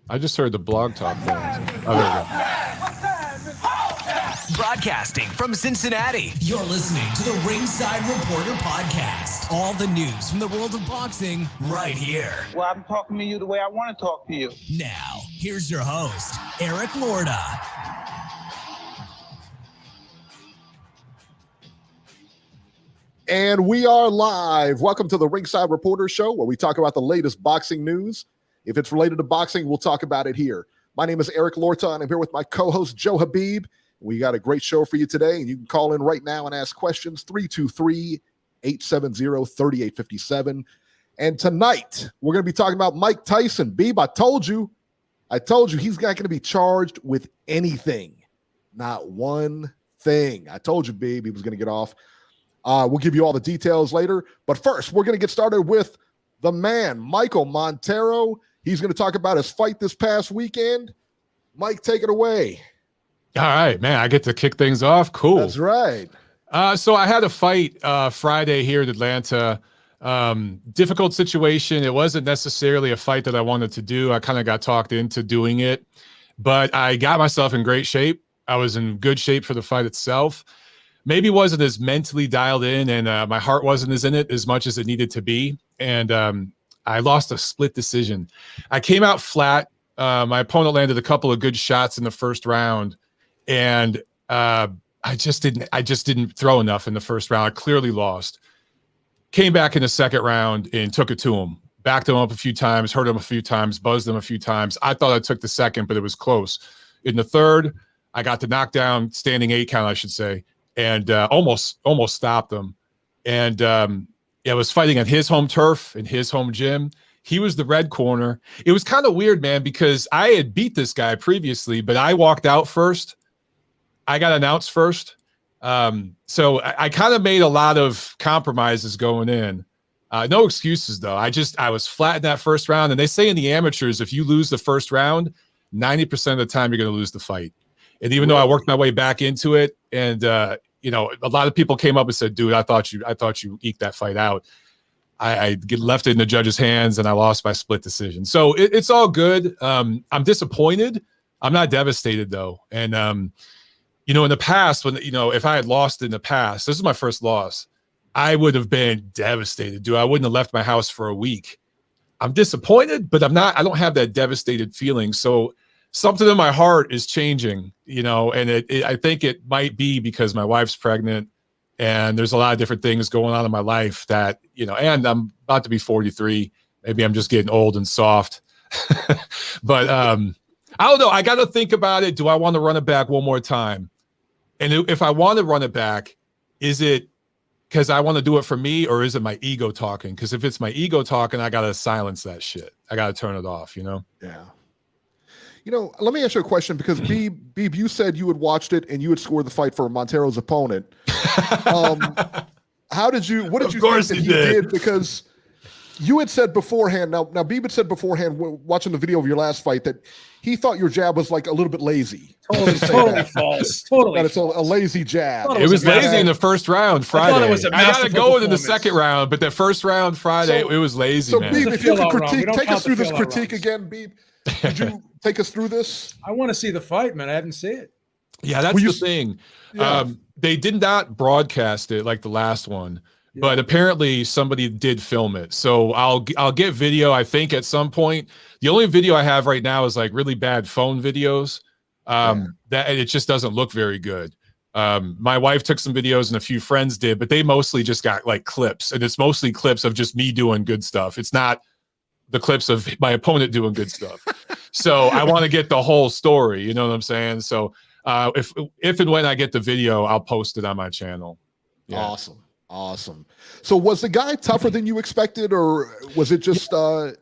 I just heard the blog talk. Oh, there we go. Broadcasting from Cincinnati, you're listening to the Ringside Reporter podcast. All the news from the world of boxing right here. Well, I'm talking to you the way I want to talk to you. Now, here's your host, Eric Lorda. And we are live. Welcome to the Ringside Reporter Show, where we talk about the latest boxing news. If it's related to boxing, we'll talk about it here. My name is Eric Lorta, and I'm here with my co-host, Joe Habib. We got a great show for you today, and you can call in right now and ask questions, 323-870-3857. And tonight, we're going to be talking about Mike Tyson. Beeb, I told you he's not going to be charged with anything. Not one thing. I told you, Beeb, he was going to get off. We'll give you all the details later. But first, we're going to get started with the man, Michael Montero. He's going to talk about his fight this past weekend. Mike, take it away. All right, man. I get to kick things off. Cool. That's right. So I had a fight Friday here in Atlanta. Difficult situation. It wasn't necessarily a fight that I wanted to do. I kind of got talked into doing it, but I got myself in great shape. I was in good shape for the fight itself. Maybe wasn't as mentally dialed in, and my heart wasn't as in it as much as it needed to be. And I lost a split decision. I came out flat. My opponent landed a couple of good shots in the first round, and I just didn't throw enough in the first round. I clearly lost. Came back in the second round and took it to him. Backed him up a few times, hurt him a few times, buzzed him a few times. I thought I took the second, but it was close. In the third, I got the knockdown, standing 8 count, I should say, and almost stopped him. And I was fighting at his home turf in his home gym. He was the red corner. It was kind of weird, man, because I had beat this guy previously, but I walked out first. I got announced first. So I kind of made a lot of compromises going in. No excuses, though. I was flat in that first round. And they say in the amateurs, if you lose the first round, 90% of the time you're going to lose the fight. And even though I worked my way back into it, and a lot of people came up and said, "Dude, I thought you eked that fight out." I get left it in the judge's hands, and I lost by split decision. So it's all good. I'm disappointed. I'm not devastated though. And in the past, when if I had lost in the past, this is my first loss, I would have been devastated. Dude, I wouldn't have left my house for a week. I'm disappointed, but I'm not. I don't have that devastated feeling. So something in my heart is changing, and I think it might be because my wife's pregnant and there's a lot of different things going on in my life that, and I'm about to be 43. Maybe I'm just getting old and soft, but I don't know. I got to think about it. Do I want to run it back one more time? And if I want to run it back, is it because I want to do it for me, or is it my ego talking? Because if it's my ego talking, I got to silence that shit. I got to turn it off, Yeah. Let me ask you a question, because Beeb, you said you had watched it and you had scored the fight for Montero's opponent. What did you think that he did? Because you had said beforehand, now Beeb had said beforehand, watching the video of your last fight, that he thought your jab was like a little bit lazy. Totally false. Totally that it's a lazy jab. It was lazy in the first round Friday. I got to go in the second round, but the first round Friday, it was lazy, so man. Beeb, if you could take us through this critique again, Beeb. Did you take us through this? I want to see the fight, man. I haven't seen it. Yeah, that's the thing. Yeah. They did not broadcast it like the last one, but apparently somebody did film it. So I'll get video, I think, at some point. The only video I have right now is like really bad phone videos. That it just doesn't look very good. My wife took some videos and a few friends did, but they mostly just got like clips, and it's mostly clips of just me doing good stuff. It's not the clips of my opponent doing good stuff. So I want to get the whole story, you know what I'm saying? So if and when I get the video, I'll post it on my channel. Yeah. Awesome. So was the guy tougher than you expected, or was it just and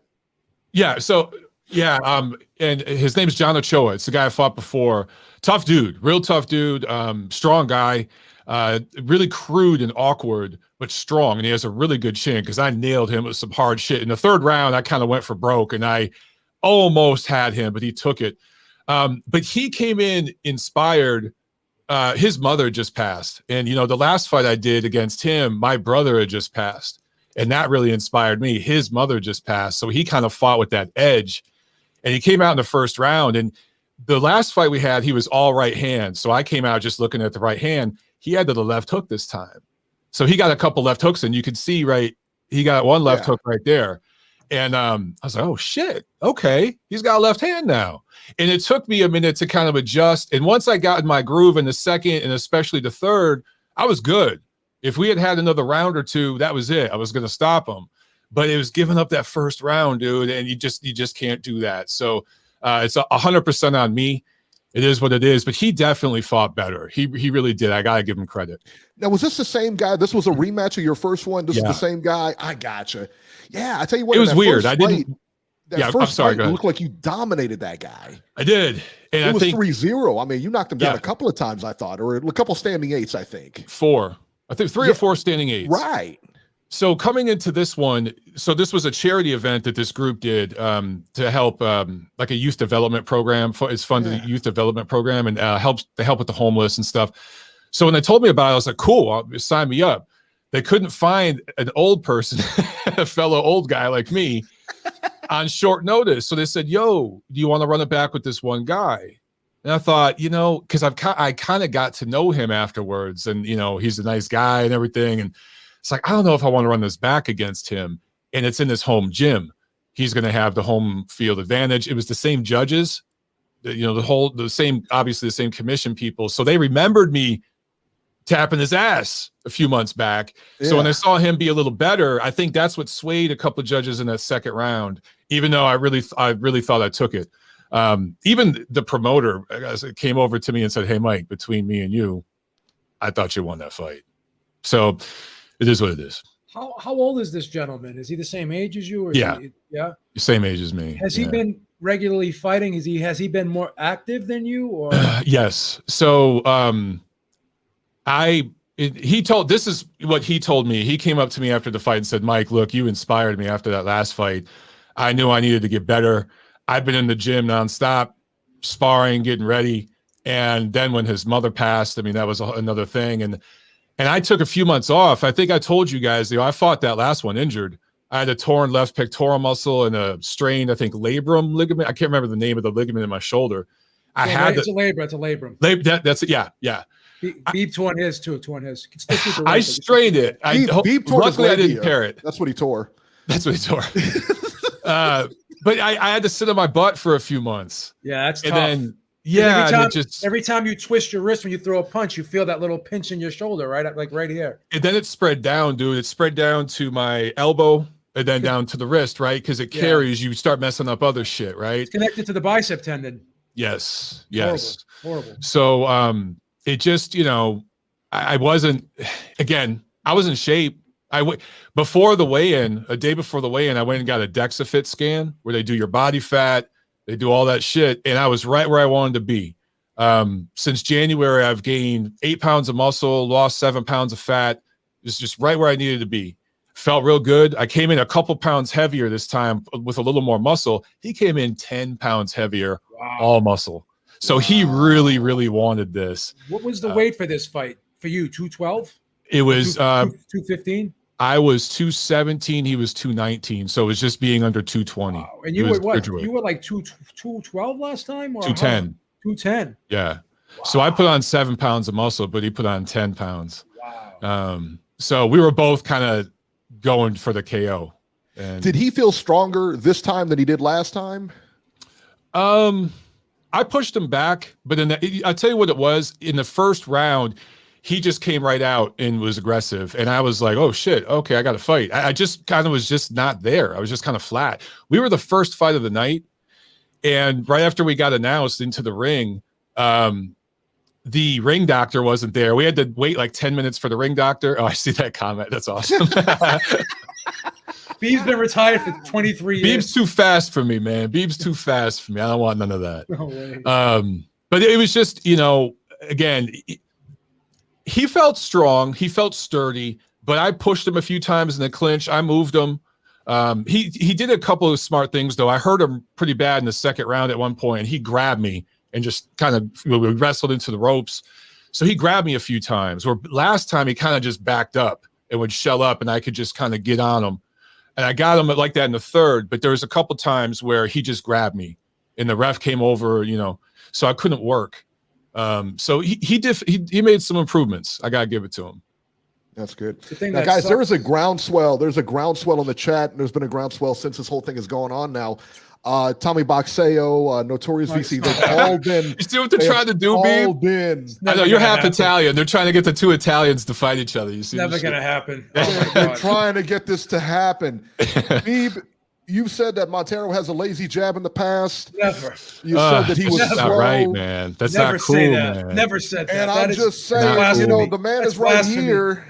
his name's John Ochoa. It's the guy I fought before. Tough dude, real tough dude, strong guy, really crude and awkward, but strong. And he has a really good chin, because I nailed him with some hard shit. In the third round, I kind of went for broke, and I almost had him, but he took it. But he came in inspired. His mother just passed. And, the last fight I did against him, my brother had just passed. And that really inspired me. His mother just passed. So he kind of fought with that edge. And he came out in the first round. And the last fight we had, he was all right hand. So I came out just looking at the right hand. He had the left hook this time. So he got a couple left hooks, and you could see, right, he got one left hook right there. And I was like, oh, shit, okay, he's got a left hand now. And it took me a minute to kind of adjust. And once I got in my groove in the second and especially the third, I was good. If we had another round or two, that was it. I was going to stop him. But it was giving up that first round, dude, and you just can't do that. So it's 100% on me. It is what it is, but he definitely fought better. He really did. I got to give him credit. Now, was this the same guy? This was a rematch of your first one? This is the same guy? I gotcha. Yeah, I tell you what. It was weird. I didn't. I'm sorry. It looked like you dominated that guy. I did. And it was 3-0. I mean, you knocked him down a couple of times, I thought, or a couple standing eights, I think. 4. I think 3 or 4 standing eights. Right. So coming into this one, so this was a charity event that this group did to help like a youth development program. It's funded a youth development program and they help with the homeless and stuff. So when they told me about it, I was like, cool, sign me up. They couldn't find an old person, a fellow old guy like me on short notice. So they said, yo, do you want to run it back with this one guy? And I thought, because I kind of got to know him afterwards, and he's a nice guy and everything. And it's like, I don't know if I want to run this back against him. And it's in his home gym. He's going to have the home field advantage. It was the same judges, obviously the same commission people. So they remembered me tapping his ass a few months back. So when I saw him be a little better, I think that's what swayed a couple of judges in that second round, even though I really thought I took it. Even the promoter came over to me and said, hey, Mike, between me and you, I thought you won that fight. So it is what it is. How old is this gentleman? Is he the same age as you? Or Same age as me. Has he been regularly fighting? Has he been more active than you? Or yes. So this is what he told me. He came up to me after the fight and said, Mike, look, you inspired me after that last fight. I knew I needed to get better. I've been in the gym nonstop, sparring, getting ready. And then when his mother passed, I mean, that was another thing. And I took a few months off. I think I told you guys, I fought that last one injured. I had a torn left pectoral muscle and a strained, I think, labrum ligament. I can't remember the name of the ligament in my shoulder. It's a labrum. That's it. Yeah. Beeb torn his too. I strained it. Beeb tore his labia. I didn't tear it. That's what he tore. But I had to sit on my butt for a few months. Yeah, that's tough. And then, every time you twist your wrist when you throw a punch, you feel that little pinch in your shoulder, right? Like right here. And then it spread down, dude. It spread down to my elbow and then down to the wrist, right? Because it carries, you start messing up other shit, right? It's connected to the bicep tendon. Yes. Horrible. So it just, I wasn't in shape. Before the weigh-in, a day before the weigh-in, I went and got a DexaFit scan where they do your body fat, they do all that shit, and I was right where I wanted to be. Since January, I've gained 8 pounds of muscle, lost 7 pounds of fat. It's just right where I needed to be. Felt real good. I came in a couple pounds heavier this time with a little more muscle. He came in 10 pounds heavier, all muscle. So he really, really wanted this. What was the weight for this fight for you? 212? It was 215. I was 217. He was 219. So it was just being under 220. Wow. And you were what? You were like 212 last time? Or 210. 210. Yeah. Wow. So I put on 7 pounds of muscle, but he put on 10 pounds. Wow. So we were both kind of going for the KO. And did he feel stronger this time than he did last time? I pushed him back, but I'll tell you what it was. In the first round, he just came right out and was aggressive. And I was like, oh shit, okay, I got to fight. I just kind of was just not there. I was just kind of flat. We were the first fight of the night. And right after we got announced into the ring, the ring doctor wasn't there. We had to wait like 10 minutes for the ring doctor. Oh, I see that comment. That's awesome. Beeb's been retired for 23 years. Beeb's too fast for me, man. Beeb's too fast for me. I don't want none of that. No way. But it was just, again, he felt strong. He felt sturdy, but I pushed him a few times in the clinch. I moved him. He did a couple of smart things, though. I hurt him pretty bad in the second round at one point, and he grabbed me and just kind of we wrestled into the ropes. So he grabbed me a few times. Where last time he kind of just backed up and would shell up, and I could just kind of get on him. And I got him like that in the third, but there was a couple times where he just grabbed me and the ref came over, so I couldn't work. So he made some improvements. I gotta give it to him. That's good. Now, guys, there is a groundswell. There's a groundswell in the chat. There's been a groundswell since this whole thing has gone on now. Tommy Boxeo, Notorious VC, they've all been. You see what they're trying to do, Beeb? I know you're half Italian. They're trying to get the two Italians to fight each other. You see, never gonna happen. They're trying to get this to happen. Beeb, you've said that Montero has a lazy jab in the past. Never. You said that he was that's not right, man. That's never not cool, say that. man. Never said that. And that I'm just saying, the man is right here.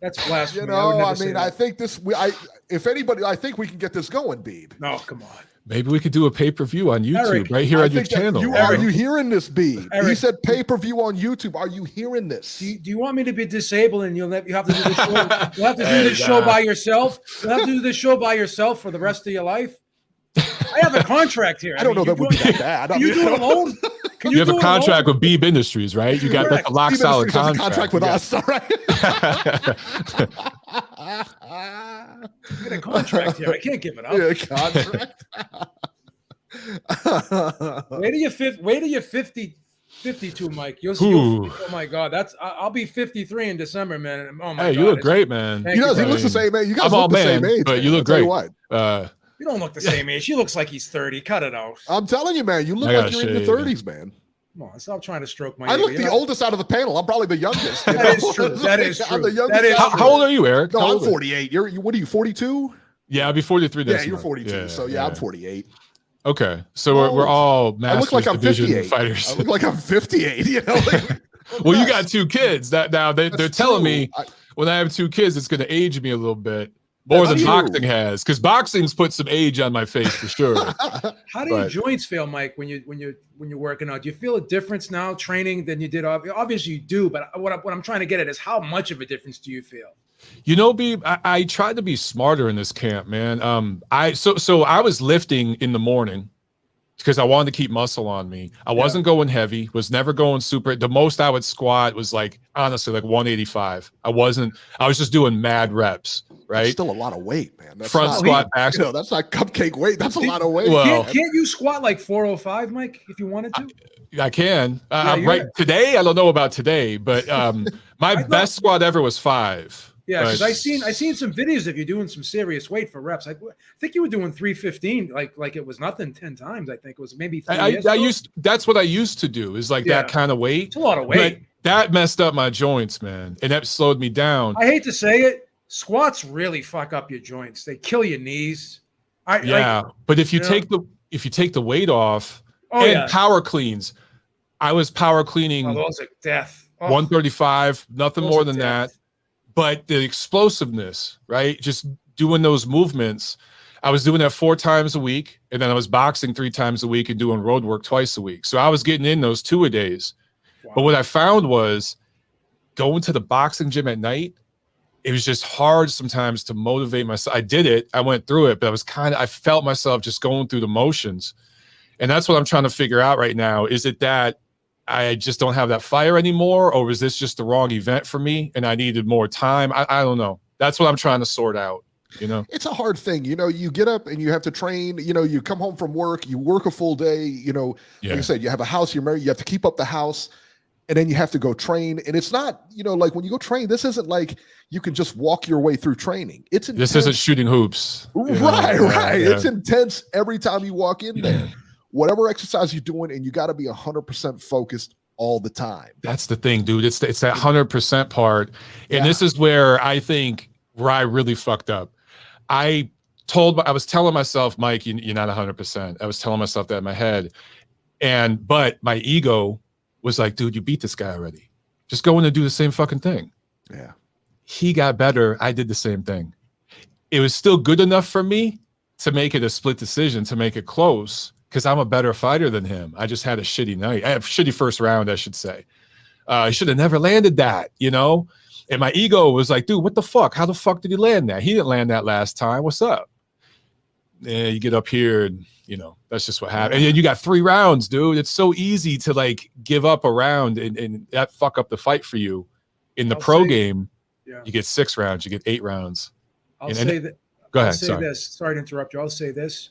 That's blasphemy. I mean, I think if anybody, I think we can get this going, Beeb. No, come on. Maybe we could do a pay-per-view on YouTube right here on your channel. Are you hearing this, Beeb? He said pay-per-view on YouTube. Are you hearing this? Do you want me to be disabled and you have to do this show? You'll have to do this show by yourself? You'll have to do this show by yourself for the rest of your life? I have a contract here. I don't know that would be that bad. Can you do it alone? You have a contract with Beeb Industries, right? You got like a lock solid contract with us, all right? I got a contract here. I can't give it up. Yeah, contract. Wait till you're 52, Mike. Oh my God, I'll be 53 in December, man. Oh my God, you look great, man. He looks the same age. You guys look the same age, but you look great. You don't look the same age. He looks like he's 30. Cut it out. I'm telling you, man. You look like you're in your 30s, man. Come on, stop trying to stroke my. I look the oldest out of the panel. I'm probably the youngest. That is true. That is true. I'm the youngest. How old are you, Eric? No, I'm 48. What are you, 42? Yeah, I'll be 43 this Yeah, you're 42. Yeah, I'm 48. Okay, so we're all Masters Division fighters. I look like I'm 58. Well, you got two kids. Now they're telling me when I have two kids, it's going to age me a little bit. More than boxing has, because boxing's put some age on my face for sure. How do your joints feel, Mike, when you're working out? Do you feel a difference now training than you did? Obviously you do, but what I'm trying to get at is how much of a difference do you feel? Beeb, I tried to be smarter in this camp, man. I was lifting in the morning because I wanted to keep muscle on me. I wasn't going heavy, was never going super. The most I would squat was honestly 185. I was just doing mad reps, right? That's still a lot of weight, man. That's front squat, back. That's not cupcake weight. That's a lot of weight. Well, can't you squat like 405, Mike, if you wanted to? I can. Today, I don't know about today, but my best squat ever was 5. Yeah, because I seen some videos of you doing some serious weight for reps. I think you were doing 315, like it was nothing 10 times. I think it was maybe 3 years ago. That's what I used to do, is that kind of weight. It's a lot of weight. But that messed up my joints, man, and that slowed me down. I hate to say it, squats really fuck up your joints. They kill your knees. But if you take the weight off power cleans, I was power cleaning. Oh, those are death. 135, nothing more than that. But the explosiveness, right? Just doing those movements. I was doing that 4 times a week, and then I was boxing 3 times a week and doing road work twice a week. So I was getting in those 2-a-days. Wow. But what I found was going to the boxing gym at night, it was just hard sometimes to motivate myself. I did it. I went through it, but I felt myself just going through the motions. And that's what I'm trying to figure out right now. Is it that I just don't have that fire anymore, or is this just the wrong event for me and I needed more time? I don't know. That's what I'm trying to sort out. It's a hard thing. You get up and you have to train. You come home from work, you work a full day. Like I said, you have a house, you're married, you have to keep up the house, and then you have to go train. And it's not, like when you go train, this isn't like you can just walk your way through training. It's intense. This isn't shooting hoops. Right. Yeah. It's intense every time you walk in there. Whatever exercise you're doing, and you got to be 100% focused all the time. That's the thing, dude. It's that 100% part. And this is where I think I really fucked up. I was telling myself, Mike, you're not 100%. I was telling myself that in my head. But my ego was like, dude, you beat this guy already. Just go in and do the same fucking thing. Yeah. He got better. I did the same thing. It was still good enough for me to make it a split decision, to make it close, because I'm a better fighter than him. I just had a shitty night. I had a shitty first round, I should say. I should have never landed that, And my ego was like, dude, what the fuck? How the fuck did he land that? He didn't land that last time. What's up? Yeah, you get up here and, that's just what happened. And then you got 3 rounds, dude. It's so easy to give up a round and that fuck up the fight for you. In the pro game, you get 6 rounds, you get 8 rounds. Go ahead. I'll say this. Sorry to interrupt you. I'll say this.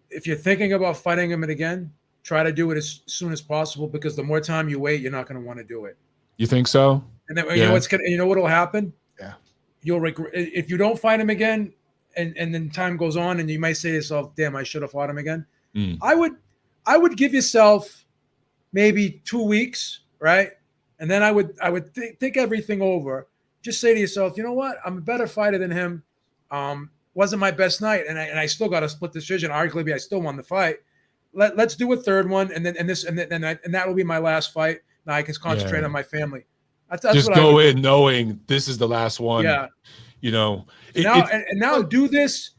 If you're thinking about fighting him again, try to do it as soon as possible, because the more time you wait, you're not going to want to do it. You think so? And then you know what'll happen? Yeah. You'll regret if you don't fight him again, and then time goes on, and you might say to yourself, "Damn, I should have fought him again." I would give yourself maybe 2 weeks, right? And then I would think everything over. Just say to yourself, you know what? I'm a better fighter than him. Wasn't my best night, and I still got a split decision. Arguably, I still won the fight. Let's do a third one, and that will be my last fight. Now I can concentrate on my family. That's just what go in knowing this is the last one. Yeah, you know. Now do this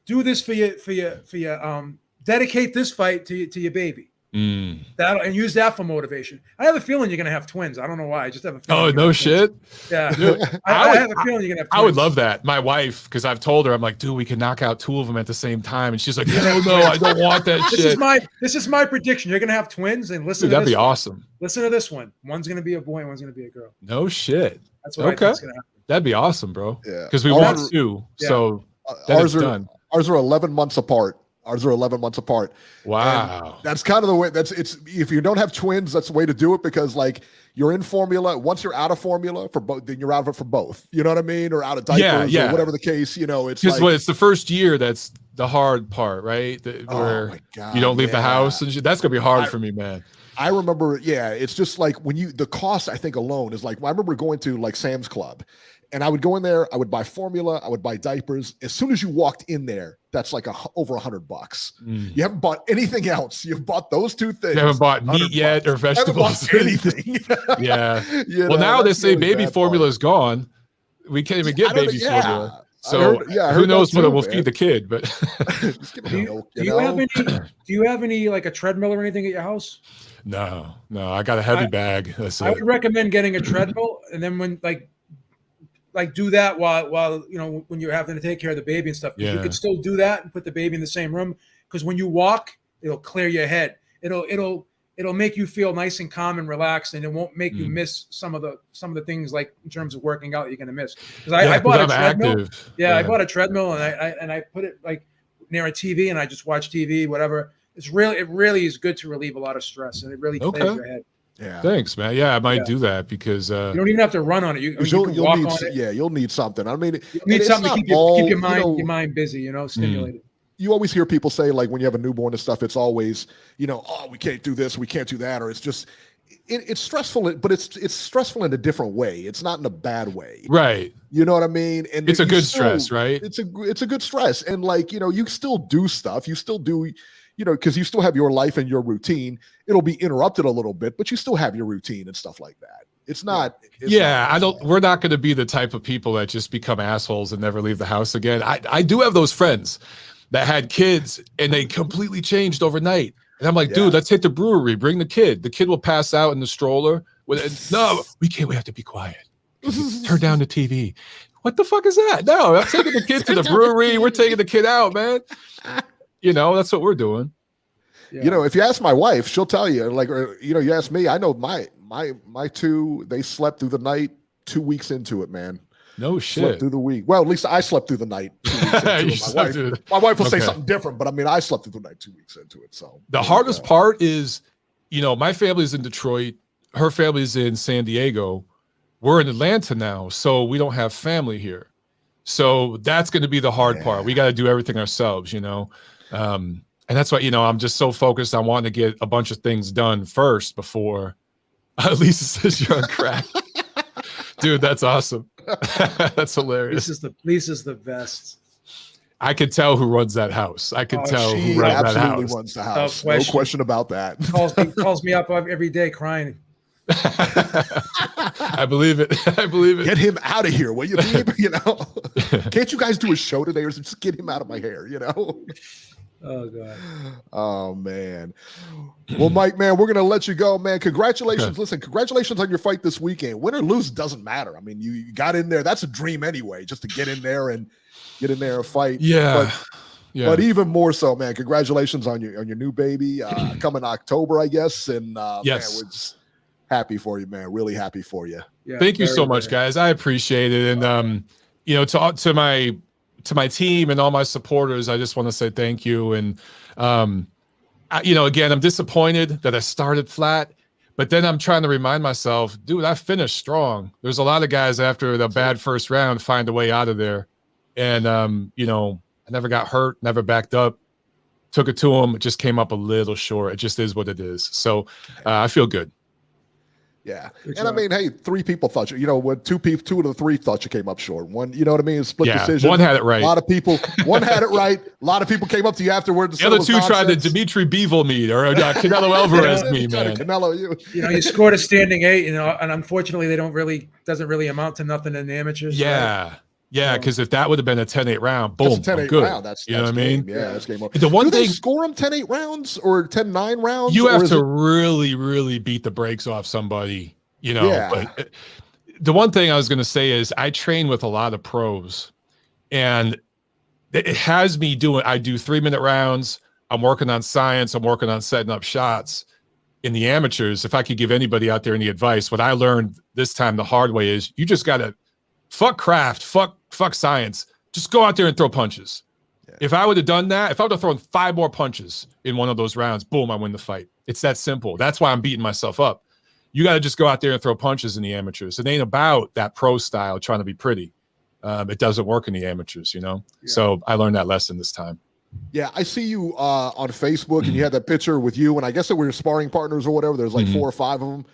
for your dedicate this fight to your baby. That, and use that for motivation. I have a feeling you're gonna have twins. I don't know why. I just have a feeling. Oh, no shit. Yeah, dude, I have a feeling you're gonna have twins. I would love that. My wife, because I've told her, I'm like, dude, we can knock out 2 of them at the same time, and she's like, no, I don't want that shit. This is my prediction. You're gonna have twins, and listen. Dude, that'd be awesome. Listen to this one. One's gonna be a boy, and one's gonna be a girl. No shit. That's what I think's gonna happen. That'd be awesome, bro. Yeah, because we want 2, so ours are 11 months apart. Ours are 11 months apart. Wow. And that's kind of the way. If you don't have twins, that's the way to do it, because like you're in formula. Once you're out of formula for both, then you're out of it for both. You know what I mean? Or out of diapers, or whatever the case. You know, it's because it's the first year that's the hard part, right? Where my God, you don't leave the house and shit. That's gonna be hard for me, man. I remember, it's just like the cost, I think, alone is like, I remember going to like Sam's Club, and I would go in there, I would buy formula, I would buy diapers. As soon as you walked in there, that's like over $100. You haven't bought anything else. You've bought those 2 things. You haven't bought meat yet or vegetables. Anything. Yeah. Well, now they say baby formula is gone. We can't even get baby formula. So who knows whether we'll feed the kid? But do you have any like a treadmill or anything at your house? No. I got a heavy bag. I would recommend getting a treadmill, and then when like do that while you know, when you're having to take care of the baby and stuff. You can still do that and put the baby in the same room, because when you walk, it'll clear your head. It'll make you feel nice and calm and relaxed, and it won't make you miss some of the things, like in terms of working out, you're gonna miss. Because I bought a treadmill. I bought a treadmill, and I put it like near a TV, and I just watch TV, whatever. It really is good to relieve a lot of stress, and it really clears your head. Yeah. Thanks, man. Yeah, I might do that, because you don't even have to run on it. You can walk on it. Yeah, you'll need something. I mean, you need something to keep your mind busy, stimulated. You always hear people say, like, when you have a newborn and stuff, it's always, oh, we can't do this, we can't do that, or it's just, it's stressful, but it's stressful in a different way. It's not in a bad way, right? You know what I mean? And it's a good stress, right? It's a good stress, and like, you still do stuff, you still do. Because you still have your life and your routine. It'll be interrupted a little bit, but you still have your routine and stuff like that. It's not. We're not going to be the type of people that just become assholes and never leave the house again. I do have those friends that had kids and they completely changed overnight. And I'm like, dude, let's hit the brewery. Bring the kid. The kid will pass out in the stroller. No, we can't. We have to be quiet. Turn down the TV. What the fuck is that? No, I'm taking the kid to the brewery. We're taking the kid out, man. That's what we're doing. Yeah. If you ask my wife, she'll tell you. Like, you ask me, I know my 2, they slept through the night 2 weeks into it, man. No shit. Slept through the week. Well, at least I slept through the night 2 weeks into it. My wife will say something different, but I mean, I slept through the night 2 weeks into it. So the hardest part is, my family's in Detroit. Her family's in San Diego. We're in Atlanta now, so we don't have family here. So that's going to be the hard part. We got to do everything ourselves, and that's why, I'm just so focused on wanting to get a bunch of things done first before Lisa says you're on crack. Dude, that's awesome. That's hilarious. Lisa's the best. I could tell who runs that house. I could tell who runs that house. Absolutely runs the house. No question about that. Calls me up every day crying. I believe it. Get him out of here, will you, babe? Can't you guys do a show today, or just get him out of my hair? Oh God. Oh man. Well, Mike, man, we're gonna let you go, man. Congratulations. Listen, congratulations on your fight this weekend. Win or lose doesn't matter. I mean, you got in there. That's a dream anyway, just to get in there and fight. Yeah. But even more so, man. Congratulations on your new baby coming October, I guess. And yes, man, we're just happy for you, man. Really happy for you. Yeah, thank you so much, guys. I appreciate it. And to my team and all my supporters, I just want to say thank you. And again, I'm disappointed that I started flat, but then I'm trying to remind myself, dude, I finished strong. There's a lot of guys after the bad first round find a way out of there. And, I never got hurt, never backed up, took it to him. It just came up a little short. It just is what it is. So I feel good. Yeah. And I mean, hey, 3 people thought when 2 of the 3 thought you came up short. One, you know what I mean? Split decision. One had it right. A lot of people, one had it right. A lot of people came up to you afterwards. The other 2 tried to Dimitri Bivol me or Canelo Alvarez me, man. Canelo, you scored a standing 8, and unfortunately doesn't really amount to nothing in the amateurs. Yeah. Right? Yeah, because if that would have been a 10-8 round, boom, 10-8 good. Round, that's what I mean? Yeah, that's game over. The one Do thing, they score them 10-8 rounds or 10-9 rounds? You have to really, really beat the brakes off somebody, Yeah. But the one thing I was going to say is I train with a lot of pros, and it has me I do 3-minute rounds. I'm working on science. I'm working on setting up shots. In the amateurs, if I could give anybody out there any advice, what I learned this time the hard way is you just got to fuck craft, fuck science. Just go out there and throw punches. Yeah. If I would have done that, if I would have thrown 5 more punches in one of those rounds, boom, I win the fight. It's that simple. That's why I'm beating myself up. You got to just go out there and throw punches in the amateurs. It ain't about that pro style trying to be pretty. It doesn't work in the amateurs, Yeah. So I learned that lesson this time. Yeah, I see you on Facebook, and you had that picture with you, and I guess that we were sparring partners or whatever. There's like 4 or 5 of them.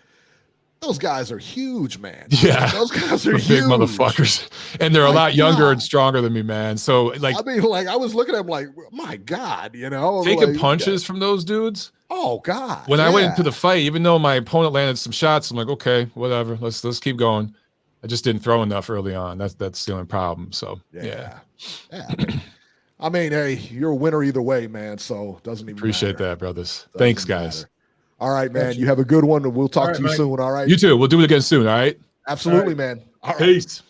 Those guys are huge, man. Yeah. Those guys are big huge. Motherfuckers. And they're a lot younger and stronger than me, man. So I was looking at them like, my God, taking punches from those dudes. Oh God. When I went into the fight, even though my opponent landed some shots, I'm like, okay, whatever. Let's keep going. I just didn't throw enough early on. That's the only problem. So yeah. I mean, hey, you're a winner either way, man. So doesn't even appreciate matter. That, brothers. Thanks, guys. Matter. All right, man. You have a good one, and we'll talk to you soon. All right. You too. We'll do it again soon. All right. Absolutely, man. All right. Peace.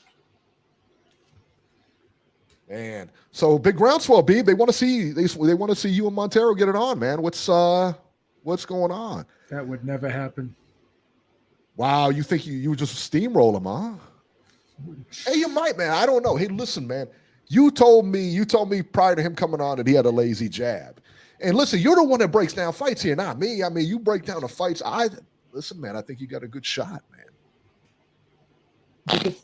Man. So big groundswell, B. They want to see they want to see you and Montero get it on, man. What's going on? That would never happen. Wow, you think you would just steamroll him, huh? Hey, you might, man. I don't know. Hey, listen, man. You told me prior to him coming on that he had a lazy jab. And listen, you're the one that breaks down fights here, not me. I mean, you break down the fights. Listen, man, I think you got a good shot, man.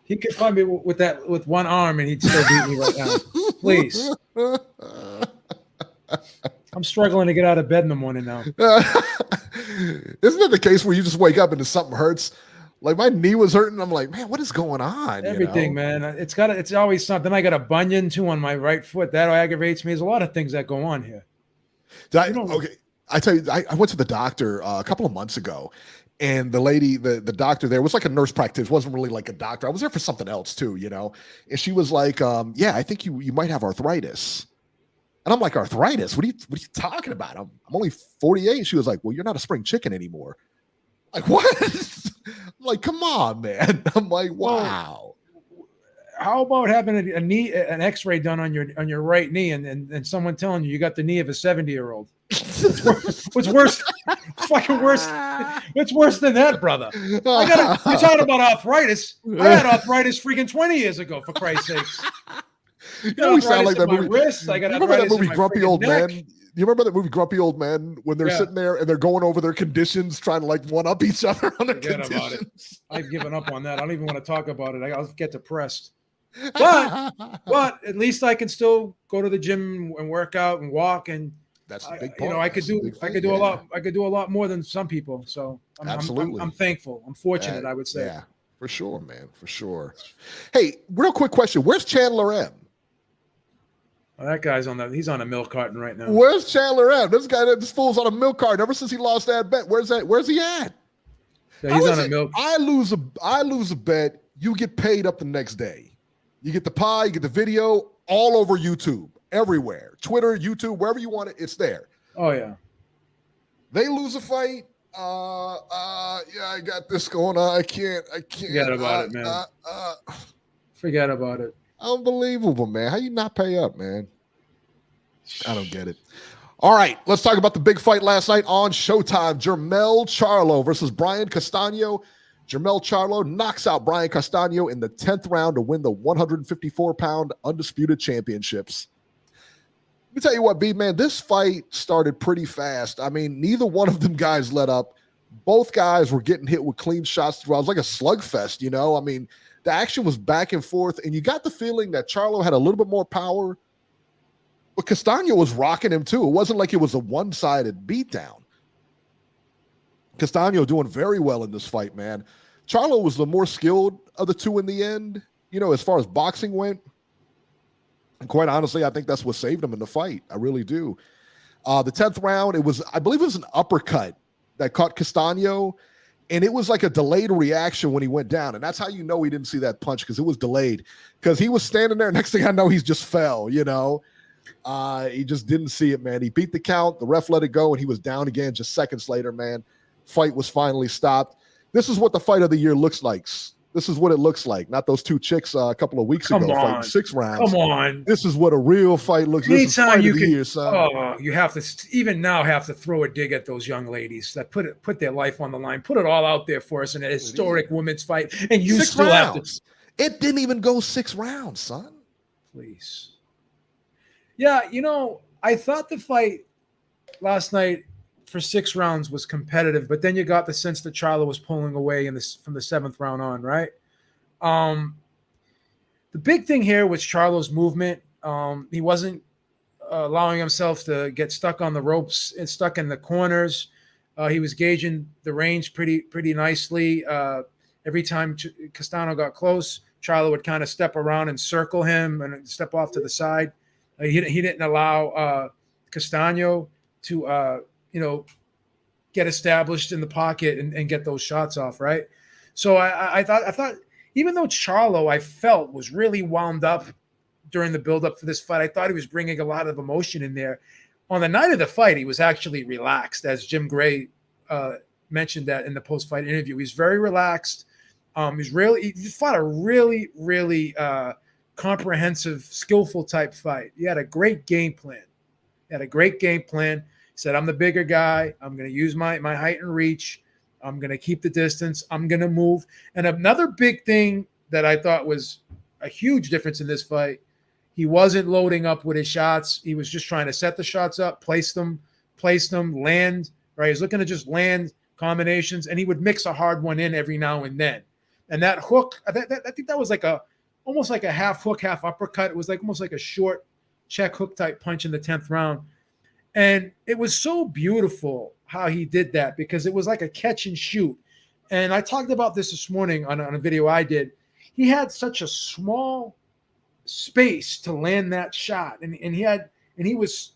He could find me with one arm, and he'd still beat me right now. Please. I'm struggling to get out of bed in the morning now. Isn't it the case where you just wake up and something hurts? Like my knee was hurting. I'm like, man, what is going on? Everything, man. It's always something. I got a bunion too on my right foot. That aggravates me. There's a lot of things that go on here. I tell you, I went to the doctor a couple of months ago, and the lady, the doctor there was like a nurse practitioner. It wasn't really like a doctor. I was there for something else too, And she was like, yeah, I think you might have arthritis. And I'm like, arthritis? What are you talking about? I'm only 48. She was like, well, you're not a spring chicken anymore. Like, what? I'm like, come on, man. I'm like, wow. How about having an X-ray done on your right knee and someone telling you got the knee of a 70-year-old? What's worse? Fucking worse. What's worse than that, brother? You're talking about arthritis. I had arthritis freaking 20 years ago, for Christ's sakes. We sound like that movie. Wrist. I got you remember that movie, Grumpy Old neck. Man? You remember that movie, Grumpy Old Man, when they're sitting there and they're going over their conditions, trying to like one up each other on their conditions? About it. I've given up on that. I don't even want to talk about it. I'll get depressed. But at least I can still go to the gym and work out and walk, and that's a big part. I could do a lot. I could do a lot more than some people. So absolutely, I'm thankful. I'm fortunate. I would say. Yeah, for sure, man, for sure. Hey, real quick question: where's Chandler M? Well, that guy's he's on a milk carton right now. Where's Chandler M? This fool's on a milk carton ever since he lost that bet. Where's he at? Yeah, he's on a milk. I lose a bet. You get paid up the next day. You get the pie. You get the video all over YouTube, everywhere, Twitter, YouTube, wherever you want it. It's there. Oh yeah. They lose a fight. Yeah, I got this going on. I can't. Forget about it, man. Forget about it. Unbelievable, man. How you not pay up, man? I don't get it. All right, let's talk about the big fight last night on Showtime. Jermell Charlo versus Brian Castano. Jermell Charlo knocks out Brian Castano in the 10th round to win the 154-pound Undisputed Championships. me tell you what, B, man, this fight started pretty fast. I mean, neither one of them guys let up. Both guys were getting hit with clean shots throughout. It was like a slugfest, you know? I mean, the action was back and forth, and you got the feeling that Charlo had a little bit more power, but Castano was rocking him too. It wasn't like it was a one-sided beatdown. Castano doing very well in this fight, man. Charlo was the more skilled of the two in the end, you know, as far as boxing went. And quite honestly, I think that's what saved him in the fight. I really do. The 10th round, I believe it was an uppercut that caught Castano, and it was like a delayed reaction when he went down. And that's how you know he didn't see that punch, because it was delayed. Because he was standing there, next thing I know, he's just fell, you know. He just didn't see it, man. He beat the count, the ref let it go, and he was down again just seconds later, man. Fight was finally stopped. This is what the fight of the year looks like. This is what it looks like. Not those two chicks a couple of weeks ago fighting 6 rounds. Come on. This is what a real fight looks like. This is fight of the year, son. Oh, you have to even now have to throw a dig at those young ladies that put their life on the line, put it all out there for us in a historic women's fight, and you 6 still rounds. have to. It didn't even go 6 rounds, son. Please. Yeah, you know, I thought the fight last night for 6 rounds was competitive, but then you got the sense that Charlo was pulling away from the 7th round on, right? The big thing here was Charlo's movement. He wasn't allowing himself to get stuck on the ropes and stuck in the corners. He was gauging the range pretty nicely. Every time Castano got close, Charlo would kind of step around and circle him and step off to the side. He didn't allow Castano to get established in the pocket and get those shots off, right? So I thought even though Charlo, I felt, was really wound up during the buildup for this fight, I thought he was bringing a lot of emotion in there. On the night of the fight, he was actually relaxed, as Jim Gray mentioned that in the post-fight interview. He's very relaxed. He fought a really, really comprehensive, skillful type fight. He had a great game plan. He said, I'm the bigger guy. I'm going to use my height and reach. I'm going to keep the distance. I'm going to move. And another big thing that I thought was a huge difference in this fight, he wasn't loading up with his shots. He was just trying to set the shots up, place them, land, right? He's looking to just land combinations, and he would mix a hard one in every now and then. And that hook, I think that was almost like a half hook, half uppercut. It was almost like a short check hook type punch in the 10th round. And it was so beautiful how he did that, because it was like a catch and shoot. And I talked about this morning on a video I did. He had such a small space to land that shot. And he was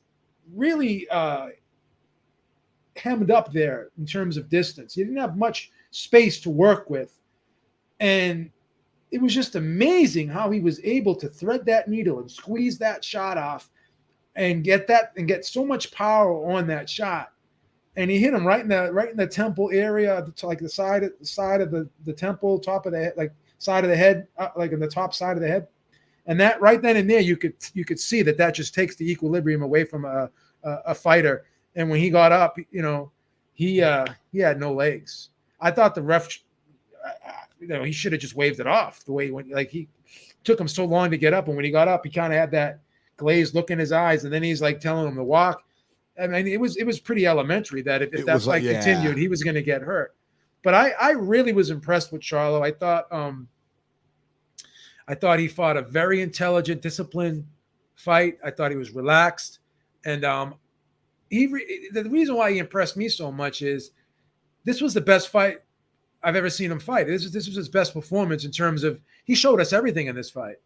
really hemmed up there in terms of distance. He didn't have much space to work with. And it was just amazing how he was able to thread that needle and squeeze that shot off and get so much power on that shot. And he hit him right in the temple area, like the side of the temple, top of the head, like side of the head, like in the top side of the head. And that right then and there, you could see that just takes the equilibrium away from a fighter. And when he got up, he had no legs. I thought the ref, he should have just waved it off the way he went. Like, he took him so long to get up, and when he got up, he kind of had that glazed look in his eyes, and then he's like telling him to walk. I mean, it was pretty elementary that if that fight continued, he was going to get hurt. But I really was impressed with Charlo. I thought he fought a very intelligent, disciplined fight. I thought he was relaxed, and the reason why he impressed me so much is this was the best fight I've ever seen him fight. This was his best performance in terms of, he showed us everything in this fight.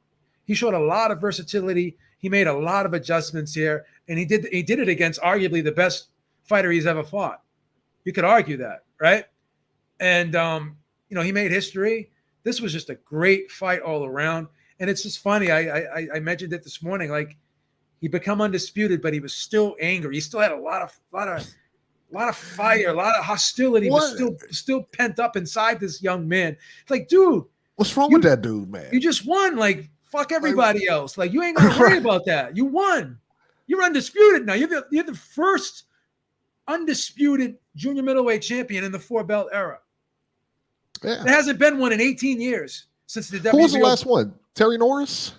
He showed a lot of versatility. He made a lot of adjustments here, and he did it against arguably the best fighter he's ever fought. You could argue that, right? And he made history. This was just a great fight all around. And it's just funny. I mentioned it this morning. Like, he become undisputed, but he was still angry. He still had a lot of fire, a lot of hostility was still pent up inside this young man. It's like, dude, what's wrong with that dude, man? You just won. Like, fuck everybody else. Like, you ain't gonna worry about that. You won. You're undisputed now. You're the first undisputed junior middleweight champion in the 4-belt era. Yeah. There hasn't been one in 18 years since the WBO. Who was the last one? Terry Norris?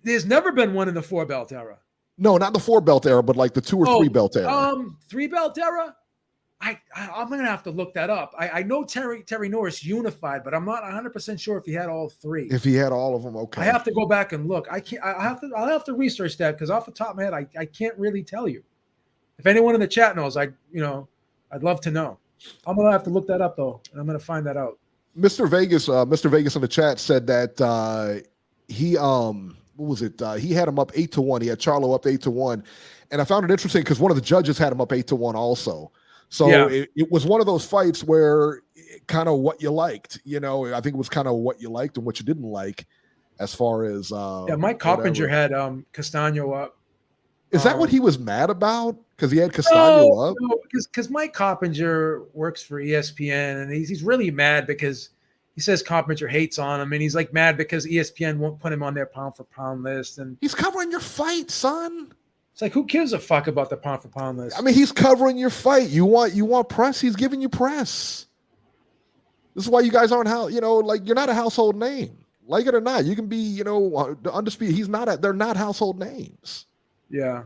There's never been one in the 4-belt era. No, not the 4-belt era, but like the 2 or 3-belt era. 3-belt era. I'm gonna have to look that up. I know Terry Norris unified, but I'm not 100% sure if he had all 3. If he had all of them, okay. I have to go back and look. I'll have to research that because off the top of my head, I can't really tell you. If anyone in the chat knows, I'd love to know. I'm gonna have to look that up though, and I'm gonna find that out. Mr. Vegas in the chat said that he what was it? He had him up 8-1. He had Charlo up 8-1, and I found it interesting because one of the judges had him up 8-1 also. So yeah. it was one of those fights where kind of what you liked, I think it was kind of what you liked and what you didn't like as far as Mike Coppinger had Castano up. Is that what he was mad about? Because he had Castano up? No, because Mike Coppinger works for ESPN and he's really mad because he says Coppinger hates on him and he's like mad because ESPN won't put him on their pound for pound list. And he's covering your fight, son. It's like, who gives a fuck about the pound for pound list? I mean, he's covering your fight. You want press? He's giving you press. This is why you guys aren't you're not a household name. Like it or not, you can be, the Undisputed. They're not household names. Yeah.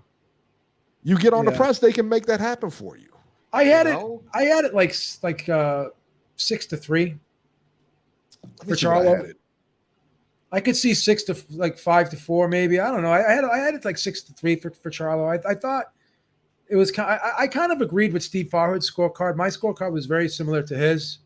You get on the press, they can make that happen for you. I had it like 6-3 for Charlo. I could see 5-4, maybe. I don't know. I had it like 6-3 for Charlo. I thought it was I kind of agreed with Steve Farhood's scorecard. My scorecard was very similar to his.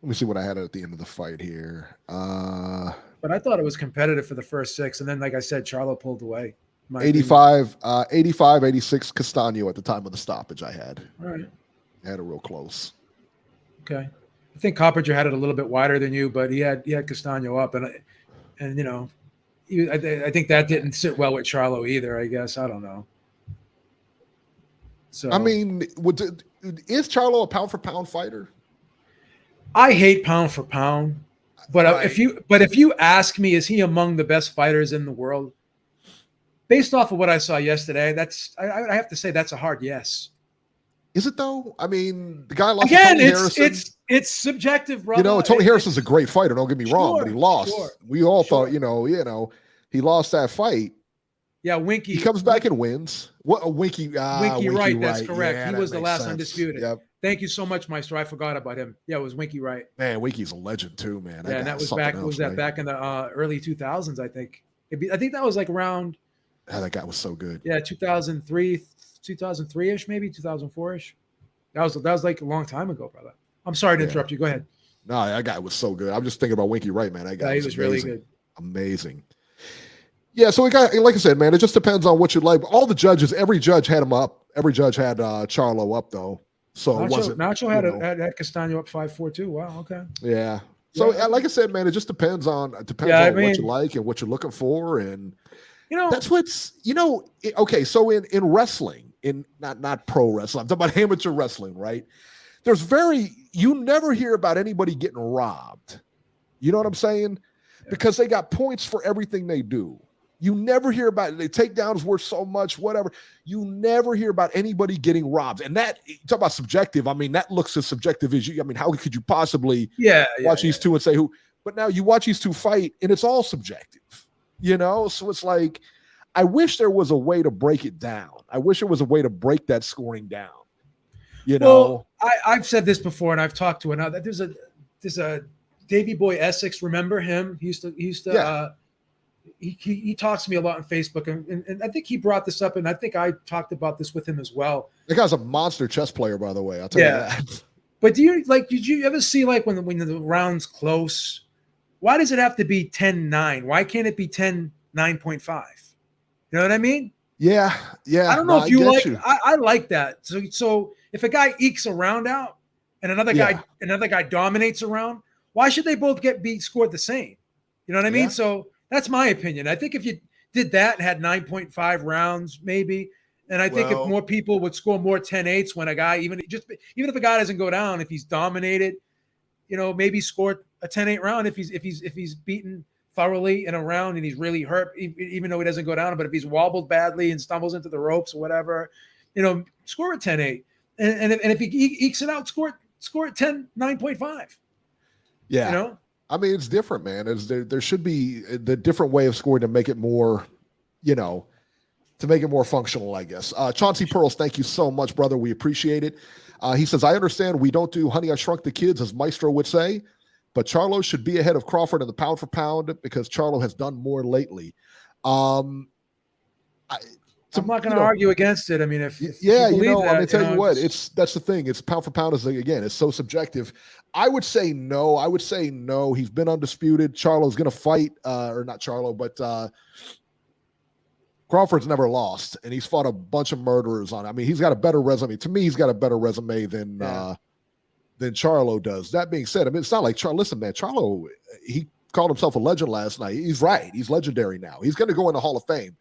Let me see what I had at the end of the fight here. But I thought it was competitive for the first 6, and then, like I said, Charlo pulled away. 85-86 Castano at the time of the stoppage I had. All right. I had it real close. Okay. I think Coppinger had it a little bit wider than you, but he had Castano up, and I think that didn't sit well with Charlo either. I guess I don't know. So I mean, is Charlo a pound for pound fighter? I hate pound for pound, but right. if you ask me, is he among the best fighters in the world? Based off of what I saw yesterday, I have to say that's a hard yes. Is it though? I mean, the guy lost again. To Tony Harrison. It's subjective, brother. Tony Harrison's a great fighter. Don't get me wrong, but he lost. Sure, we all thought, he lost that fight. Yeah, Winky. He comes back and wins. What a Winky? Winky Wright. That's correct. Yeah, he was the last sense. Undisputed. Yep. Thank you so much, Maestro. I forgot about him. Yeah, it was Winky Wright. Man, Winky's a legend too, man. Yeah, and that was back. Was that back in the early 2000s? I think. I think that was like around. That guy was so good. Yeah, 2003-ish, maybe 2004-ish. That was like a long time ago, brother. I'm sorry to interrupt you. Go ahead. No, that guy was so good. I'm just thinking about Winky Wright, man. That guy was really good. Amazing. Yeah, so we got, like I said, man, it just depends on what you like. All the judges, every judge had him up. Every judge had Charlo up, though. So Nacho had Castano up 5-4 too. Wow, okay. Yeah. So like I said, man, it just depends on what you like and what you're looking for, and that's what's okay. So in wrestling, in not pro wrestling, I'm talking about amateur wrestling, right? You never hear about anybody getting robbed. You know what I'm saying? Because they got points for everything they do. You never hear about it. They takedowns worth so much, whatever. You never hear about anybody getting robbed. And that, you talk about subjective. I mean, that looks as subjective as you. I mean, how could you possibly watch these two and say who? But now you watch these two fight, and it's all subjective. So it's like, I wish there was a way to break it down. I wish there was a way to break that scoring down. Well, I've said this before, and I've talked to another. There's a Davey Boy Essex. Remember him? He used to. He talks to me a lot on Facebook, and I think he brought this up, and I think I talked about this with him as well. The guy's a monster chess player, by the way. I'll tell you that. But did you ever see when the round's close? Why does it have to be 10-9? Why can't it be 10-9.5? You know what I mean? Yeah. I don't know if you like. I like that. So if a guy ekes a round out and another guy dominates a round, why should they both be scored the same? You know what I mean? So that's my opinion. I think if you did that and had 9.5 rounds, maybe, and I think if more people would score more 10-8s when a guy, even if a guy doesn't go down, if he's dominated, maybe score a 10-8 round if he's beaten thoroughly in a round and he's really hurt, even though he doesn't go down. But if he's wobbled badly and stumbles into the ropes or whatever, score a 10-8. And if he ekes it out, score it 9.5. Yeah. I mean, it's different, man. There should be the different way of scoring to make it more, to make it more functional, I guess. Chauncey Pearls, thank you so much, brother. We appreciate it. He says, I understand we don't do Honey, I Shrunk the Kids, as Maestro would say, but Charlo should be ahead of Crawford in the pound for pound because Charlo has done more lately. I'm not going to argue against it. I mean, if let me tell you what, that's the thing. It's pound for pound it's so subjective. I would say no. He's been undisputed. Charlo's going to fight, or not Charlo, but Crawford's never lost, and he's fought a bunch of murderers on it. I mean, he's got a better resume. To me, he's got a better resume than Charlo does. That being said, I mean, it's not like Charlo. Listen, man, Charlo, he called himself a legend last night. He's right. He's legendary now. He's going to go in the Hall of Fame.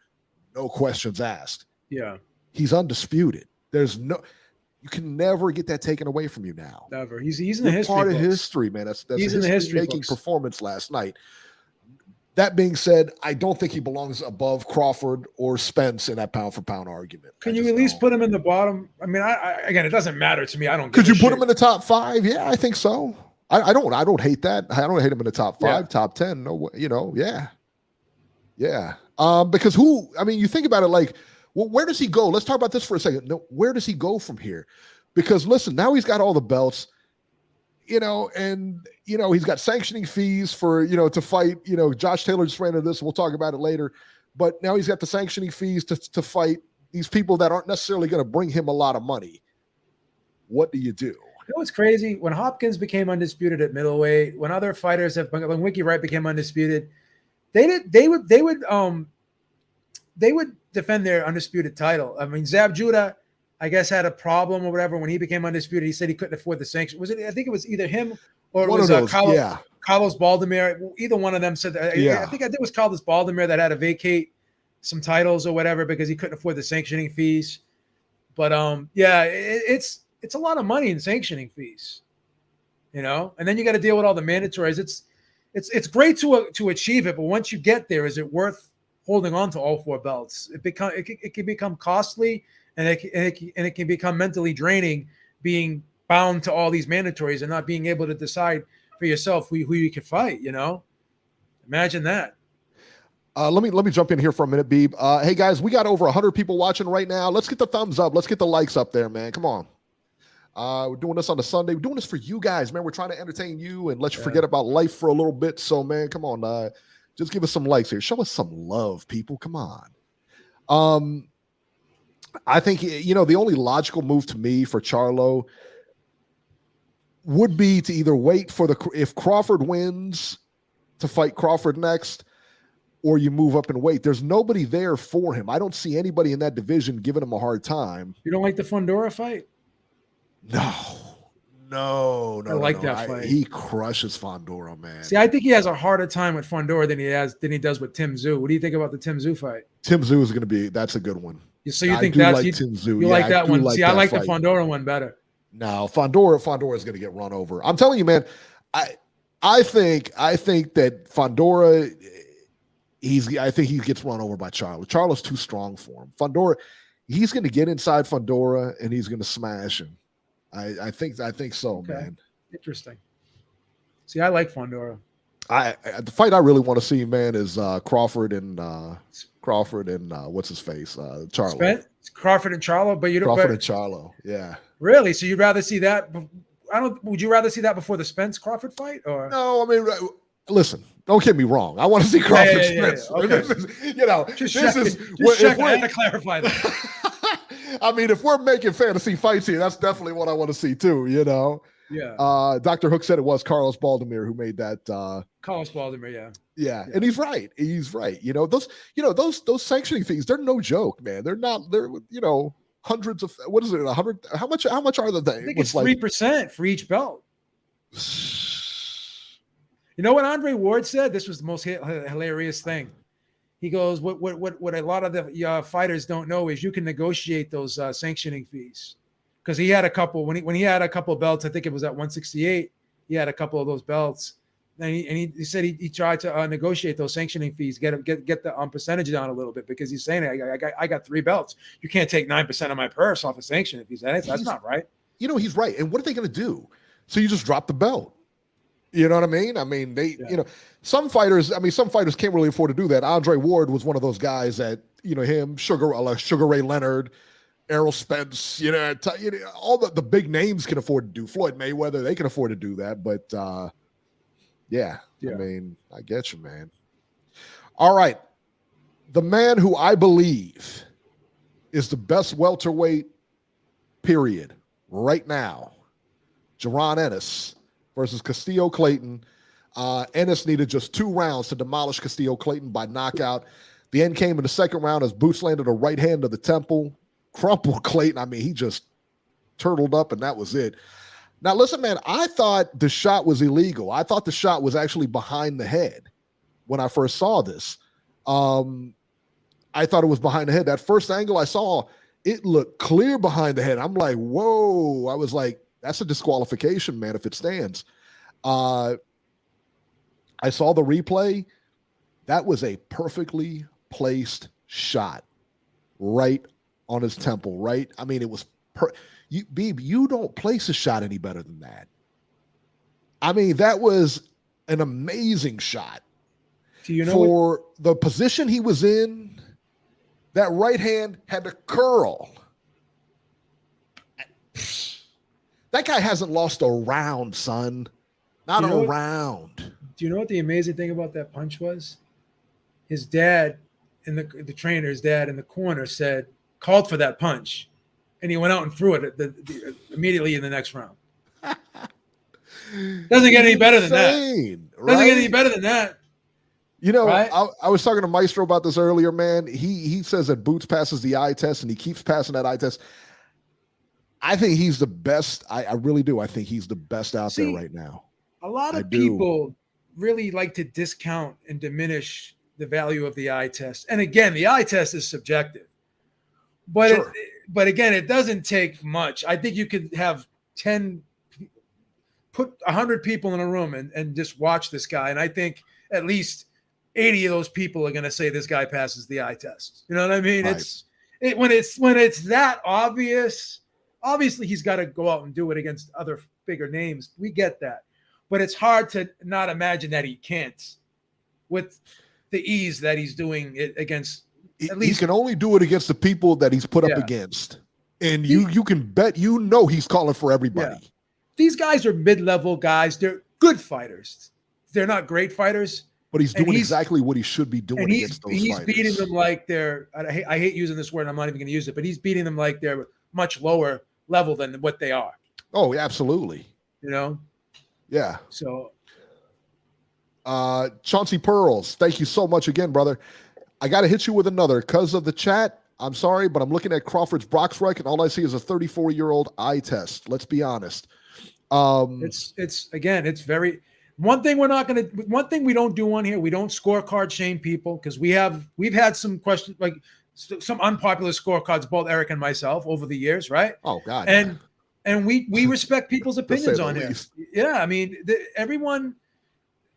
No questions asked. Yeah. He's undisputed. You can never get that taken away from you now. Never. He's in the history part books. of history, man. That's he's in the history making books. Performance last night. That being said, I don't think he belongs above Crawford or Spence in that pound for pound argument. Can you at least put him in the bottom? I mean, again, it doesn't matter to me. I don't. Could you put him in the top 5? Yeah, I think so. I don't hate that. I don't hate him in the top 5, top 10. No, yeah. Because you think about it like, well, where does he go? Let's talk about this for a second. No, where does he go from here? Because listen, now he's got all the belts, and he's got sanctioning fees for, to fight, Josh Taylor just ran into this. We'll talk about it later, but now he's got the sanctioning fees to fight these people that aren't necessarily going to bring him a lot of money. What do you do? You know what's crazy? When Hopkins became undisputed at middleweight, when other fighters when Winky Wright became undisputed, they would defend their undisputed title. I mean, Zab Judah, I guess, had a problem or whatever when he became undisputed. He said he couldn't afford the sanction. Was it? I think it was either him or it was Carlos Baldomir. Either one of them said that. I think it was Carlos Baldomir that had to vacate some titles or whatever because he couldn't afford the sanctioning fees. But it's a lot of money in sanctioning fees, and then you got to deal with all the mandatories. It's great to achieve it, but once you get there, is it worth holding on to all 4 belts? It can become costly, and it can become mentally draining being bound to all these mandatories and not being able to decide for yourself who you can fight. Imagine that. Let me jump in here for a minute, Beeb. Hey guys, we got over 100 people watching right now. Let's get the thumbs up. Let's get the likes up there, man. Come on. We're doing this on a Sunday. We're doing this for you guys, man. We're trying to entertain you and let you forget about life for a little bit. So, man, come on. Just give us some likes here. Show us some love, people. Come on. I think, the only logical move to me for Charlo would be to either wait for if Crawford wins, to fight Crawford next, or you move up and wait. There's nobody there for him. I don't see anybody in that division giving him a hard time. You don't like the Fundora fight? No. I like that fight. He crushes Fundora, man. See, I think he has a harder time with Fundora than he does with Tim Tszyu. What do you think about the Tim Tszyu fight? Tim Tszyu is going to be. That's a good one. So you think that's Tim Tszyu? You like that one? Like See, I like the Fundora one better. No, Fundora is going to get run over. I'm telling you, man. I think that Fundora. I think he gets run over by Charlo. Charlo's too strong for him. Fundora, he's going to get inside Fundora and he's going to smash him. I think so, okay. Man. Interesting. See, I like Fundora. The fight I really want to see, man, is Crawford and what's his face, Charlo. Crawford and Charlo, but you don't. Crawford and Charlo, yeah. Really? So you'd rather see that? Would you rather see that before the Spence Crawford fight, or no? I mean, listen. Don't get me wrong. I want to see Crawford Spence. Okay. This is I had to clarify that. I mean, if we're making fantasy fights here, that's definitely what I want to see too. Yeah. Dr. Hook said it was Carlos Baldomir who made that. Carlos Baldomir, yeah. Yeah, and he's right. Those sanctioning fees, they're no joke, man. They're not. They're hundreds of. What is it? 100? How much are the things? I think it's 3% for each belt. You know what Andre Ward said? This was the most hilarious thing. He goes, what a lot of the fighters don't know is you can negotiate those sanctioning fees. Because he had a couple, when he had a couple of belts, I think it was at 168, he had a couple of those belts. And he said he tried to negotiate those sanctioning fees, get the percentage down a little bit, because he's saying, I got 3 belts. You can't take 9% of my purse off of sanctioning fees. That's not right. He's right. And what are they going to do? So you just drop the belt. You know what I mean? I mean, some fighters can't really afford to do that. Andre Ward was one of those guys that, him, Sugar Ray Leonard, Errol Spence, all the big names can afford to do. Floyd Mayweather, they can afford to do that. But yeah, I mean, I get you, man. All right. The man who I believe is the best welterweight, period, right now, Jaron Ennis versus Custio Clayton. Ennis needed just 2 rounds to demolish Custio Clayton by knockout. The end came in the second round as Boots landed a right hand to the temple, crumpled Clayton. I mean, he just turtled up, and that was it. Now, listen, man, I thought the shot was illegal. I thought the shot was actually behind the head when I first saw this. I thought it was behind the head. That first angle I saw, it looked clear behind the head. I'm like, whoa. I was like, that's a disqualification, man, if it stands. I saw the replay. That was a perfectly placed shot right on his temple, right? I mean, it was you don't place a shot any better than that. I mean, that was an amazing shot. Do you know for the position he was in? That right hand had to curl. That guy hasn't lost a round, son. Not a round. Do you know what the amazing thing about that punch was? His dad, and the trainer's dad in the corner called for that punch, and he went out and threw it immediately in the next round. Doesn't get any better than that. Doesn't get any better than that. Right? I was talking to Maestro about this earlier, man. He says that Boots passes the eye test, and he keeps passing that eye test. I think he's the best. I really do. I think he's the best out there right now. A lot of people really like to discount and diminish the value of the eye test. And again, the eye test is subjective. But sure. But again, it doesn't take much. I think you could have 10, put 100 people in a room and just watch this guy. And I think at least 80 of those people are going to say this guy passes the eye test. You know what I mean? Right. When it's that obvious, obviously he's got to go out and do it against other bigger names. We get that. But it's hard to not imagine that he can't with the ease that he's doing it against. At least he can only do it against the people that he's put up against. And you can bet he's calling for everybody. Yeah. These guys are mid-level guys. They're good fighters. They're not great fighters. But he's doing exactly what he should be doing against those fighters. He's beating them like they're – I hate using this word. I'm not even going to use it. But he's beating them like they're much lower level than what they are. Oh, absolutely. Yeah. So Chauncey Pearls, thank you so much again, brother. I got to hit you with another because of the chat. I'm sorry, but I'm looking at Crawford's Broxrec, and all I see is a 34-year-old eye test. Let's be honest. It's very one thing we don't do on here. We don't scorecard shame people because we've had some questions, like some unpopular scorecards, both Eric and myself over the years, right? Oh God. And we respect people's opinions on here. Yeah, I mean, everyone,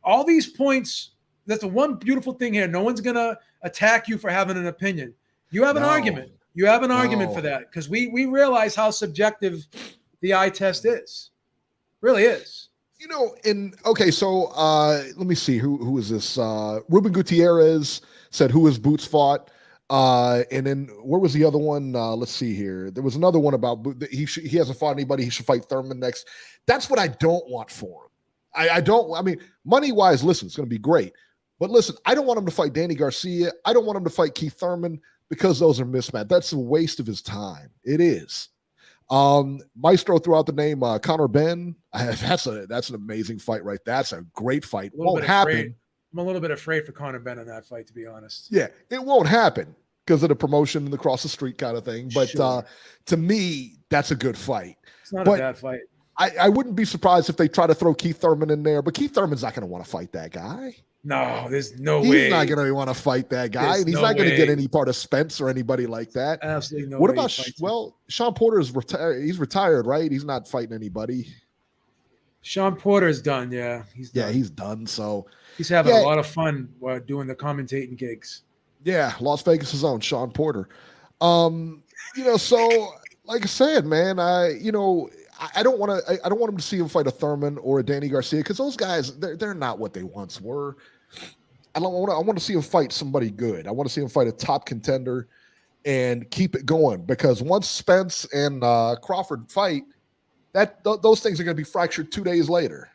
all these points. That's the one beautiful thing here. No one's gonna attack you for having an opinion. You have an argument. You have an argument for that because we realize how subjective the eye test is. Really is. So let me see who is this? Ruben Gutierrez said who his Boots fought. And then where was the other one? Let's see here. There was another one about he hasn't fought anybody. He should fight Thurman next. That's what I don't want for him. I mean, money-wise, listen, it's going to be great. But listen, I don't want him to fight Danny Garcia. I don't want him to fight Keith Thurman because those are mismatched. That's a waste of his time. It is. Maestro threw out the name Conor Benn. That's an amazing fight, right? That's a great fight. Won't happen. I'm a little bit afraid for Conor Benn in that fight, to be honest. Yeah, it won't happen because of the promotion and the cross the street kind of thing. But to me, that's a good fight. It's not a bad fight. I wouldn't be surprised if they try to throw Keith Thurman in there, but Keith Thurman's not going to want to fight that guy. No, there's no way. He's not going to want to fight that guy, and he's not going to get any part of Spence or anybody like that. Absolutely no way. What about Sean Porter is retired? He's retired, right? He's not fighting anybody. Sean Porter's done. Yeah, he's done. Yeah, he's done. So he's having a lot of fun doing the commentating gigs. Yeah, Las Vegas' own Sean Porter. So like I said, man, I I don't want to. I don't want him to see him fight a Thurman or a Danny Garcia because those guys they're not what they once were. I want to see him fight somebody good. I want to see him fight a top contender and keep it going because once Spence and Crawford fight, those things are going to be fractured 2 days later,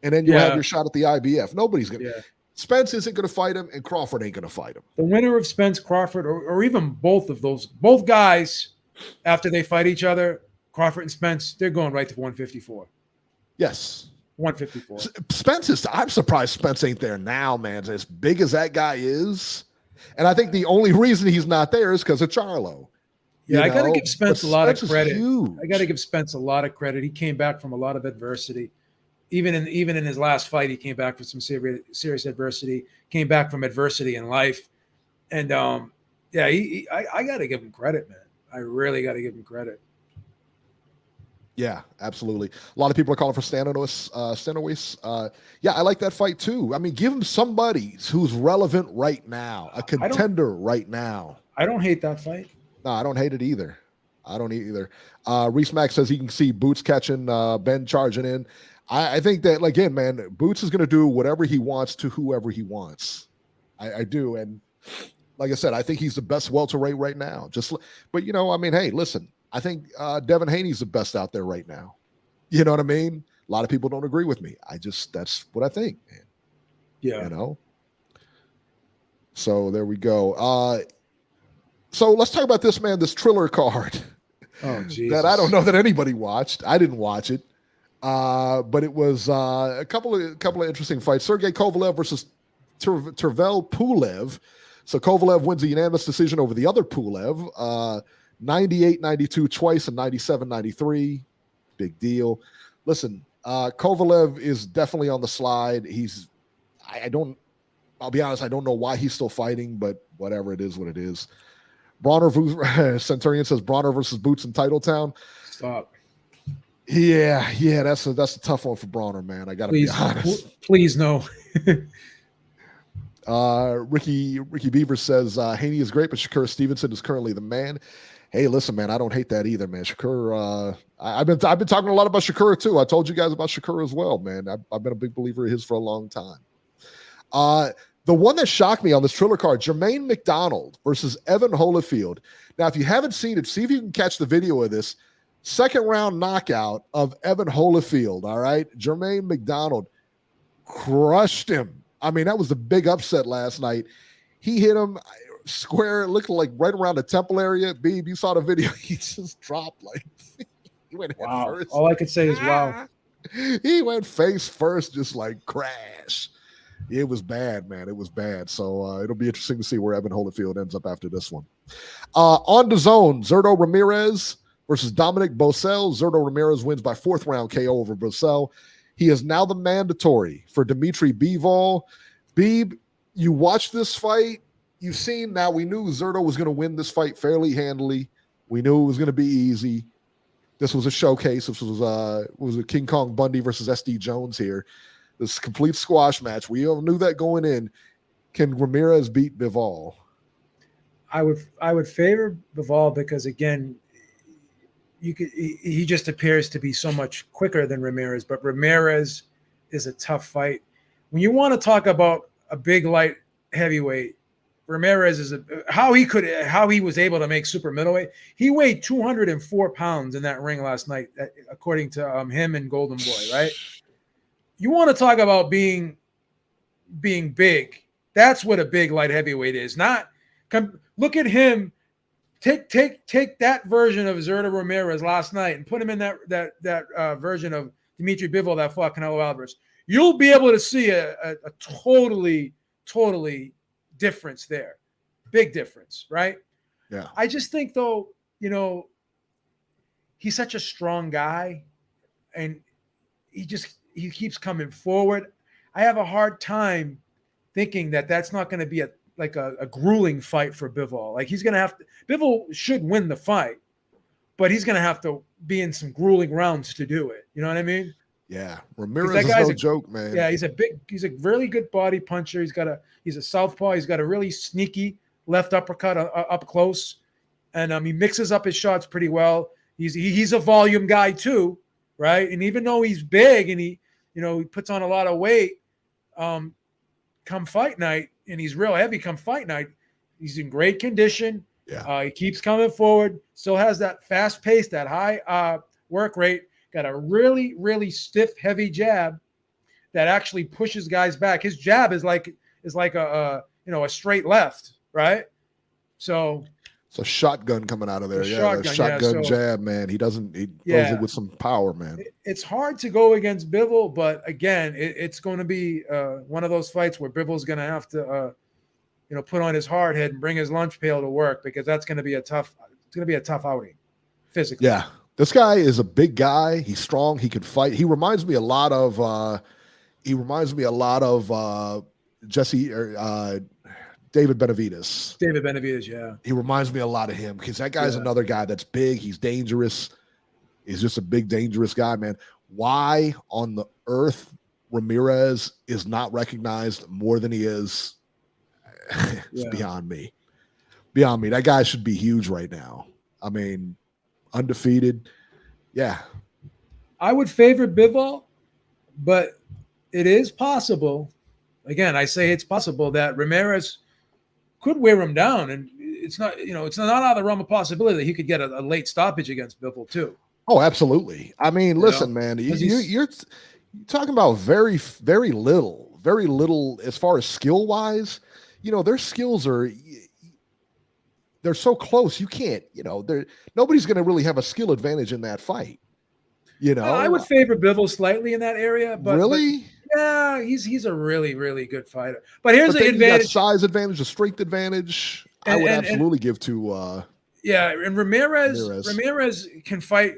and then you have your shot at the IBF. Nobody's going to. Yeah. Spence isn't going to fight him, and Crawford ain't going to fight him. The winner of Spence Crawford, or even both guys, after they fight each other, Crawford and Spence, they're going right to 154. Yes. 154. Spence I'm surprised Spence ain't there now, man. As big as that guy is. And I think the only reason he's not there is because of Charlo. Yeah, I got to give Spence a lot of credit. Huge. I got to give Spence a lot of credit. He came back from a lot of adversity. Even in his last fight, he came back from some serious adversity, came back from adversity in life. And I got to give him credit, man. I really got to give him credit. Yeah, absolutely. A lot of people are calling for Stanois. Yeah, I like that fight too. I mean, give him somebody who's relevant right now, a contender right now. I don't hate that fight. No, I don't hate it either. I don't either. Reese Mack says he can see Boots catching Ben charging in. I think that, again, man, Boots is going to do whatever he wants to whoever he wants. I do. And like I said, I think he's the best welterweight right now. But, I mean, hey, listen. I think Devin Haney's the best out there right now. You know what I mean? A lot of people don't agree with me. That's what I think, man. Yeah. So there we go. So let's talk about this, man, this Triller card. Oh, Jesus. That I don't know that anybody watched. I didn't watch it. But it was a couple of interesting fights. Sergey Kovalev versus Tervel Pulev. So Kovalev wins a unanimous decision over the other Pulev. 98-92 twice and 97-93. Big deal. Listen, Kovalev is definitely on the slide. I'll be honest, I don't know why he's still fighting, but whatever, it is what it is. Centurion says Bronner versus Boots in Titletown. Stop. Yeah, that's a tough one for Bronner, man. I gotta be honest. Please no. Ricky Beaver says Haney is great, but Shakur Stevenson is currently the man. Hey, listen, man, I don't hate that either, man. Shakur, I've been talking a lot about Shakur too. I told you guys about Shakur as well, man. I've been a big believer of his for a long time. The one that shocked me on this Triller card, Jermaine McDonald versus Evan Holyfield. Now, if you haven't seen it, see if you can catch the video of this. Second round knockout of Evan Holyfield, all right? Jermaine McDonald crushed him. I mean, that was the big upset last night. He hit him square, looked like right around the temple area. Beeb, you saw the video. He just dropped he went head first. All I could say is wow. He went face first, just crash. It was bad, man. It was bad. So it'll be interesting to see where Evan Holyfield ends up after this one. On the zone, Zurdo Ramirez versus Dominic Boesel. Zurdo Ramirez wins by 4th round KO over Boesel. He is now the mandatory for Dimitri Bivol. Beeb, you watched this fight. You've seen now. We knew Zurdo was going to win this fight fairly handily. We knew it was going to be easy. This was a showcase. This was a King Kong Bundy versus SD Jones here. This complete squash match. We all knew that going in. Can Ramirez beat Bivol? I would favor Bivol because, again, he just appears to be so much quicker than Ramirez, but Ramirez is a tough fight. When you want to talk about a big light heavyweight, Ramirez is how he was able to make super middleweight. He weighed 204 pounds in that ring last night, according to him and Golden Boy, right? You want to talk about being big. That's what a big light heavyweight is. Look at him. Take that version of Zurdo Ramirez last night and put him in that version of Dimitri Bivol that fought Canelo Alvarez. You'll be able to see a totally difference there. Big difference, right? Yeah. I just think, though, he's such a strong guy and he keeps coming forward. I have a hard time thinking that that's not going to be a grueling fight for Bivol. Bivol should win the fight, but he's going to have to be in some grueling rounds to do it. You know what I mean? Yeah. Ramirez is no joke, man. Yeah, he's a really good body puncher. He's a southpaw. He's got a really sneaky left uppercut up close. And he mixes up his shots pretty well. He's a volume guy too. right? And even though he's big and he puts on a lot of weight, come fight night, and he's real heavy come fight night, he's in great condition. Yeah. He keeps coming forward, still has that fast pace, that high work rate, got a really, really stiff, heavy jab that actually pushes guys back. His jab is like a straight left, right? So it's a shotgun coming out of there. Shotgun jab, man. He throws it with some power, man. It's hard to go against Bivol, but again, it's going to be one of those fights where Bivol's going to have to put on his hard head and bring his lunch pail to work, because that's going to be a tough outing physically. Yeah. This guy is a big guy. He's strong. He can fight. He reminds me a lot of Jesse David Benavidez. David Benavidez, yeah. He reminds me a lot of him, because that guy's another guy that's big. He's dangerous. He's just a big, dangerous guy, man. Why on the earth Ramirez is not recognized more than he is, it's beyond me. Beyond me. That guy should be huge right now. I mean, undefeated. Yeah. I would favor Bivol, but it is possible. Again, I say it's possible that Ramirez could wear him down, and it's not out of the realm of possibility that he could get a late stoppage against Bivol too. Oh, absolutely. I mean, listen, man, you're talking about very, very little as far as skill wise. Their skills they're so close. You can't, nobody's going to really have a skill advantage in that fight. I would favor Bivol slightly in that area, but really, yeah, he's a really, really good fighter. But here's the advantage: size advantage, a strength advantage. I would absolutely give to. And Ramirez can fight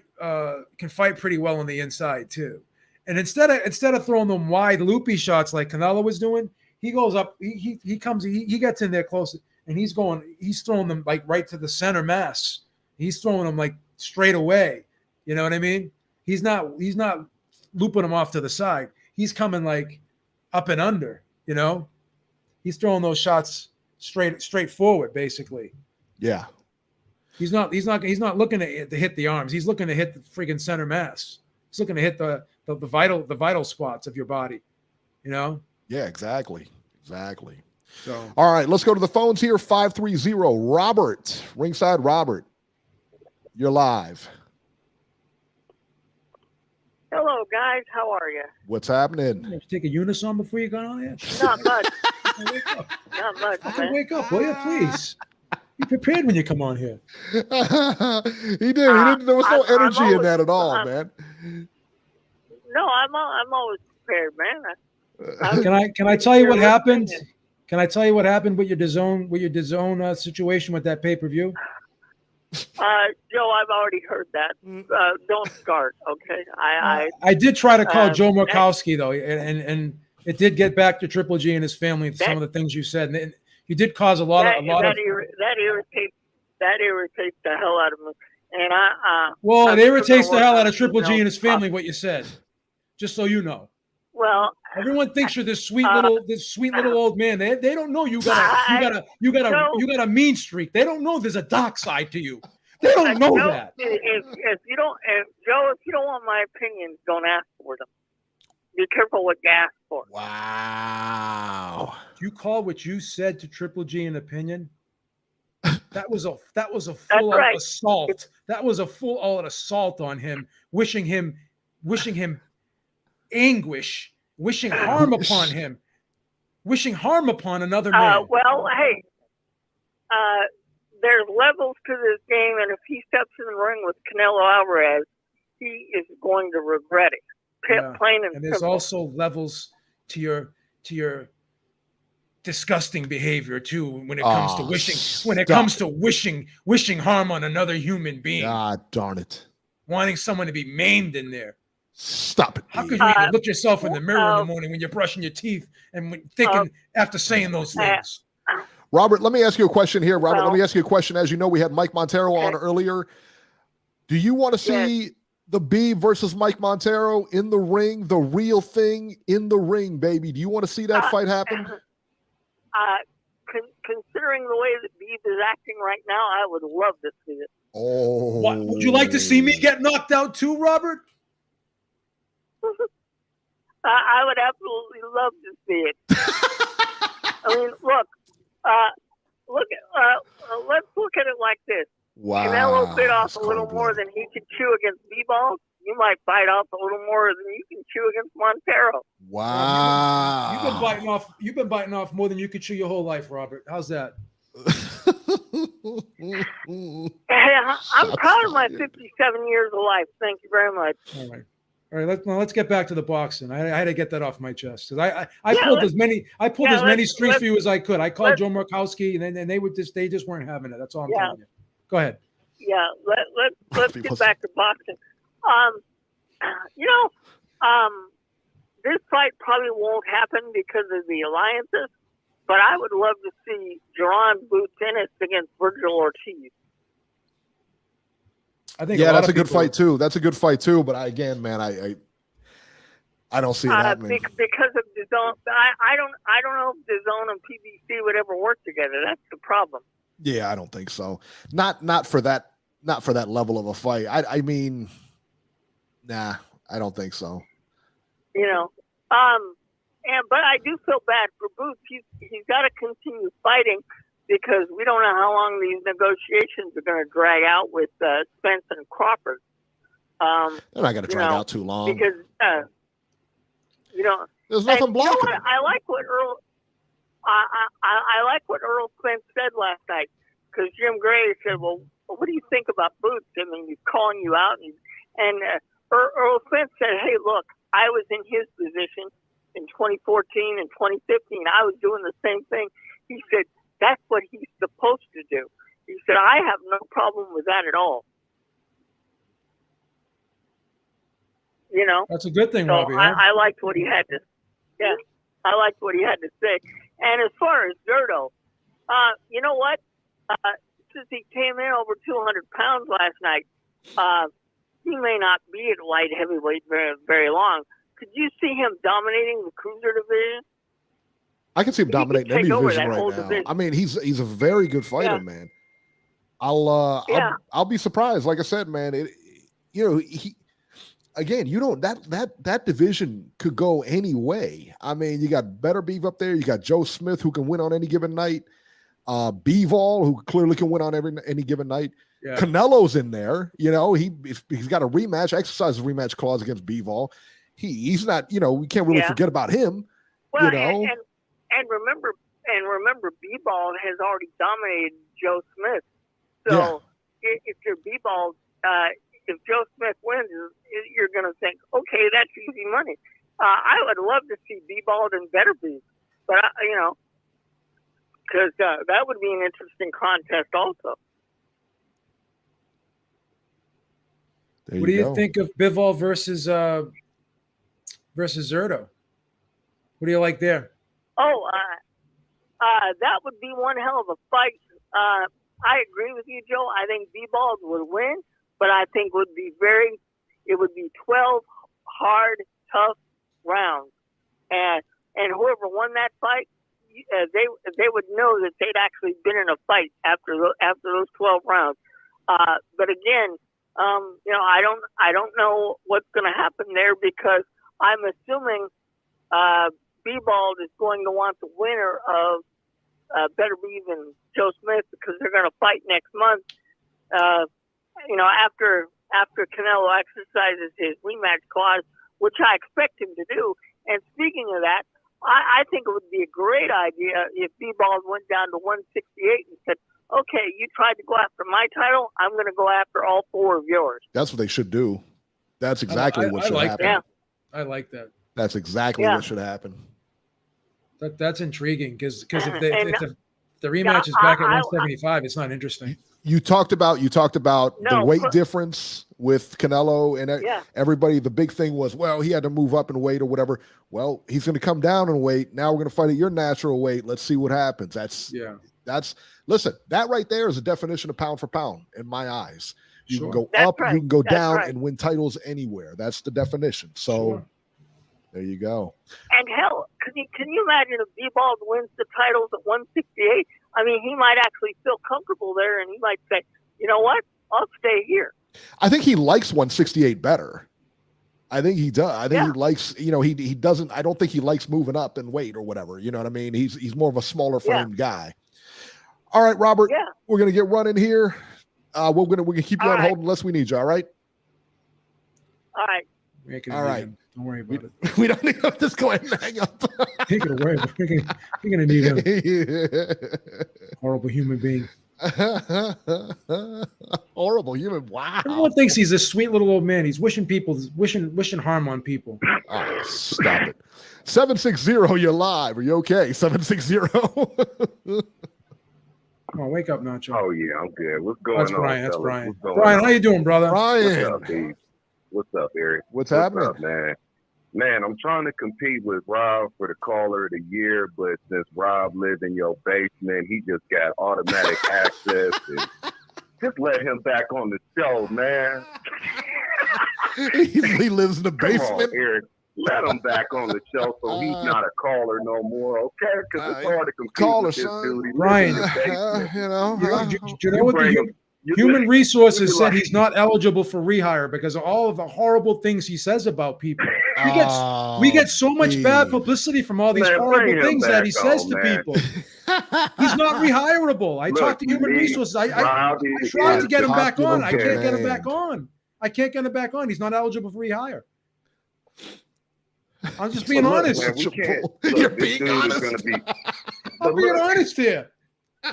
pretty well on the inside too. And instead of throwing them wide loopy shots like Canelo was doing, he goes up. He gets in there close, and he's throwing them like right to the center mass. He's throwing them like straight away. You know what I mean? He's not looping them off to the side. He's coming like up and under, He's throwing those shots straight forward, basically. Yeah. He's not looking to hit the arms. He's looking to hit the freaking center mass. He's looking to hit the vital spots of your body, Yeah, exactly. So, all right, let's go to the phones here. 530 Robert, Ringside Robert. You're live. Hello, guys. How are you? What's happening? You take a Unison before you got on here? Not much. Not much, man. Wake up, will you, please? Be prepared when you come on here. He did. There was no energy in that at all, man. No, I'm always prepared, man. Can I tell you what happened? Can I tell you what happened with your DAZN situation with that pay-per-view? Joe, I've already heard that. Don't start, okay? I did try to call Joe Murkowski though, and it did get back to Triple G and his family. Some of the things you said, and you did cause that irritates the hell out of me. And it irritates the hell out of Triple G and his family. What you said, just so you know. Well, everyone thinks you're this sweet little old man. They don't know you got a mean streak. They don't know there's a dark side to you. They don't know that. If you don't want my opinions, don't ask for them. Be careful what you ask for. Wow. Do you call what you said to Triple G an opinion? That was a full out assault. That was a full out assault on him, wishing him anguish, wishing harm upon him, wishing harm upon another man. Well, hey, there's levels to this game, and if he steps in the ring with Canelo Alvarez, he is going to regret it. Plain and there's simple. also levels to your disgusting behavior too when it comes to wishing harm on another human being. God darn it. Wanting someone to be maimed in there. Stop it. How could you even look yourself in the mirror in the morning when you're brushing your teeth and thinking after saying those things? Robert, let me ask you a question here. Let me ask you a question. As you know, we had Mike Montero on earlier. Do you want to see the B versus Mike Montero in the ring, the real thing in the ring, baby? Do you want to see that fight happen? Considering the way that Beeb is acting right now, I would love to see it. Oh. What, would you like to see me get knocked out too, Robert? I would absolutely love to see it. I mean, look. Let's look at it like this. Wow. Canelo bit off That's a little more cold-blooded. than he could chew against B-Ball. You might bite off a little more than you can chew against Montero. Wow. You've been biting off more than you could chew your whole life, Robert. How's that? I'm proud of my 57 years of life. Thank you very much. All right. Let's get back to the boxing. I had to get that off my chest because I pulled as many strings for you as I could. I called Joe Murkowski, and then they just weren't having it. That's all I'm telling you. Go ahead. Yeah, let's get back to boxing. This fight probably won't happen because of the alliances, but I would love to see Jaron boots Ennis against Virgil Ortiz. I think that's a good fight too. That's a good fight too. But I don't see it happening because of DAZN. I don't know if DAZN and PBC would ever work together. That's the problem. Yeah, I don't think so. Not for that level of a fight. I mean, nah, I don't think so. But I do feel bad for Boots. He's got to continue fighting because we don't know how long these negotiations are going to drag out with Spence and Crawford. They're not going to drag out too long because there's nothing blocking. I like what Earl. I like what Earl Spence said last night because Jim Gray said, "Well, what do you think about Boots?" I mean, he's calling you out, and Earl Spence said, "Hey, look, I was in his position in 2014 and 2015. I was doing the same thing." He said, "That's what he's supposed to do." He said, "I have no problem with that at all." That's a good thing, so Robbie. Huh? I liked what he had to. Yeah, I liked what he had to say. And as far as Gilberto, you know what? Since he came in over 200 pounds last night, he may not be at light heavyweight very, very long. Could you see him dominating the cruiser division? I can see him dominating any division right now. Division. I mean, he's a very good fighter, man. I'll be surprised. Like I said, man, that division could go any way. I mean, you got Better Beef up there. You got Joe Smith, who can win on any given night. Bivol, who clearly can win on any given night. Yeah. Canelo's in there. He's got a rematch, exercise rematch clause against Bivol. He's not. We can't really forget about him. Well, and remember, Bivol has already dominated Joe Smith. So if you're Bivol, if Joe Smith wins, you're going to think, okay, that's easy money. I would love to see Bivol and Better Beef, but because that would be an interesting contest also. What do you think of Bivol versus Zerto? What do you like there? Oh, that would be one hell of a fight. I agree with you, Joe. I think Bivol would win, but I think it would be 12 hard, tough rounds, and whoever won that fight, they would know that they'd actually been in a fight after those 12 rounds. But again, I don't know what's going to happen there because I'm assuming Bivol is going to want the winner of Better Beef and Joe Smith because they're going to fight next month. After Canelo exercises his rematch clause, which I expect him to do. And speaking of that, I think it would be a great idea if Bivol went down to 168 and said, okay, you tried to go after my title. I'm going to go after all four of yours. That's what they should do. That's exactly what should happen. Yeah. I like that. That's exactly what should happen. That's intriguing because if the rematch is back at 175, it's not interesting. You talked about the weight difference with Canelo and everybody. The big thing was, well, he had to move up in weight or whatever. Well, he's going to come down in weight. Now we're going to fight at your natural weight. Let's see what happens. Listen, that right there is a definition of pound for pound in my eyes. You can go up, you can go down and win titles anywhere. That's the definition. So there you go. And hell, can you imagine if Bivol wins the titles at 168? I mean, he might actually feel comfortable there, and he might say, you know what? I'll stay here. I think he likes 168 better. I think he does. I think he likes, he doesn't, I don't think he likes moving up in weight or whatever. You know what I mean? He's more of a smaller framed guy. All right, Robert, we're going to get running here. We're going to keep you on hold unless we need you. All right. All right. All right. Don't worry about it. We don't need to just go ahead and hang up. Take it away. You're going to need him. Horrible human being. Horrible human. Wow. Everyone thinks he's a sweet little old man. He's wishing harm on people. Oh, stop it. 760, you're live. Are you okay? 760. Come on, wake up, Nacho. Oh yeah, I'm good. What's going on? That's Brian. What's Brian, how you doing, brother? Brian. What's up, Steve? What's up, Eric? What's happening? Up, man? Man, I'm trying to compete with Rob for the caller of the year, but since Rob lives in your basement, he just got automatic access. And just let him back on the show, man. He lives in the basement. Come on, Eric. Let him back on the show so he's not a caller no more, okay? Because it's hard to compete with this dude. Ryan, you know what the Human Resources said he's not eligible for rehire because of all of the horrible things he says about people. We get so much bad publicity from all these horrible things that he says to people. He's not rehirable. I talked to Human Resources. I tried to get him back on. I can't get him back on. He's not eligible for rehire. I'm just being honest. You're being honest. I'm being honest here.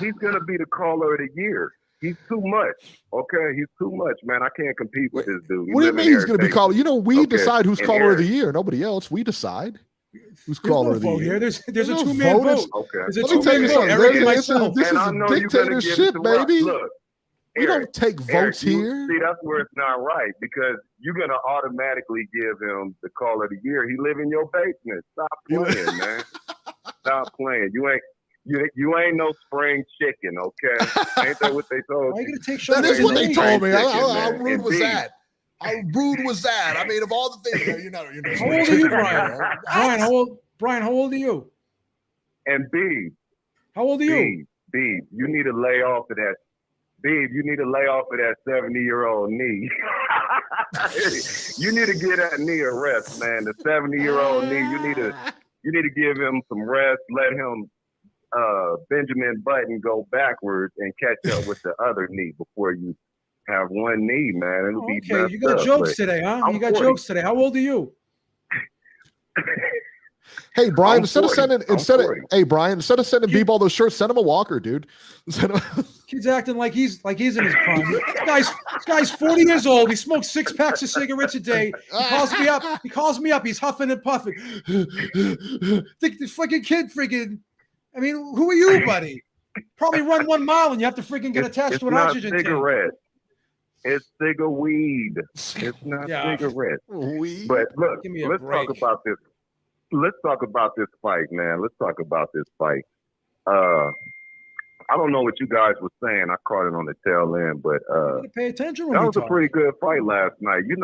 He's going to be the caller of the year. He's too much. Okay, he's too much, man. I can't compete with this dude. What do you mean he's going to be caller? We decide who's caller of the year. Nobody else. We decide who's caller of the year. There's a two-man vote. Okay. There's a two-man vote. Eric and myself. This is dictatorship, baby. Look, we don't take votes here. See, that's where it's not right because you're going to automatically give him the caller of the year. He live in your basement. Stop playing, man. Stop playing. You ain't no spring chicken, okay? Ain't that what they told Why are you you? gonna take That is what they told me. How man. rude was that? How rude was that? I mean, of all the things, How old are you, Brian? Brian, how old are you? And B, how old are you? B, you need to lay off of that. Babe, you need to lay off of that 70-year-old knee. You need to get that knee a rest, man. The 70-year-old knee, you need to give him some rest. Let him Benjamin Button go backwards and catch up with the other knee before you have one knee, man. It'll be okay, you got jokes today, huh? You got jokes today. How old are you? Hey Brian, instead of sending B-Ball those shirts, send him a walker, dude. Kid's acting like he's in his prime. This guy's 40 years old. He smokes 6 packs of cigarettes a day. He calls me up. He's huffing and puffing. The fucking kid freaking. I mean, who are you, buddy? Probably run 1 mile and you have to freaking get attached to an oxygen tank. It's weed. It's not cigarette. Weed. But look, let's talk about this. Let's talk about this fight, man. Let's talk about this fight. I don't know what you guys were saying. I caught it on the tail end, but pay attention. That was a pretty good fight last night. You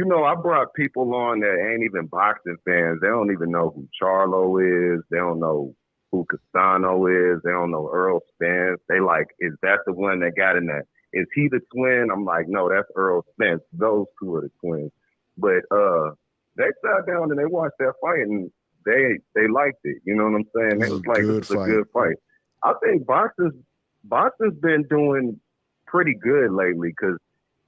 know, I brought people on that ain't even boxing fans. They don't even know who Charlo is. They don't know who Castano is. They don't know Earl Spence. They like, is that the one that got in that? Is he the twin? I'm like, no, that's Earl Spence. Those two are the twins. But they sat down and they watched that fight and they liked it. You know what I'm saying? It was like it's a good fight. I think boxing's been doing pretty good lately because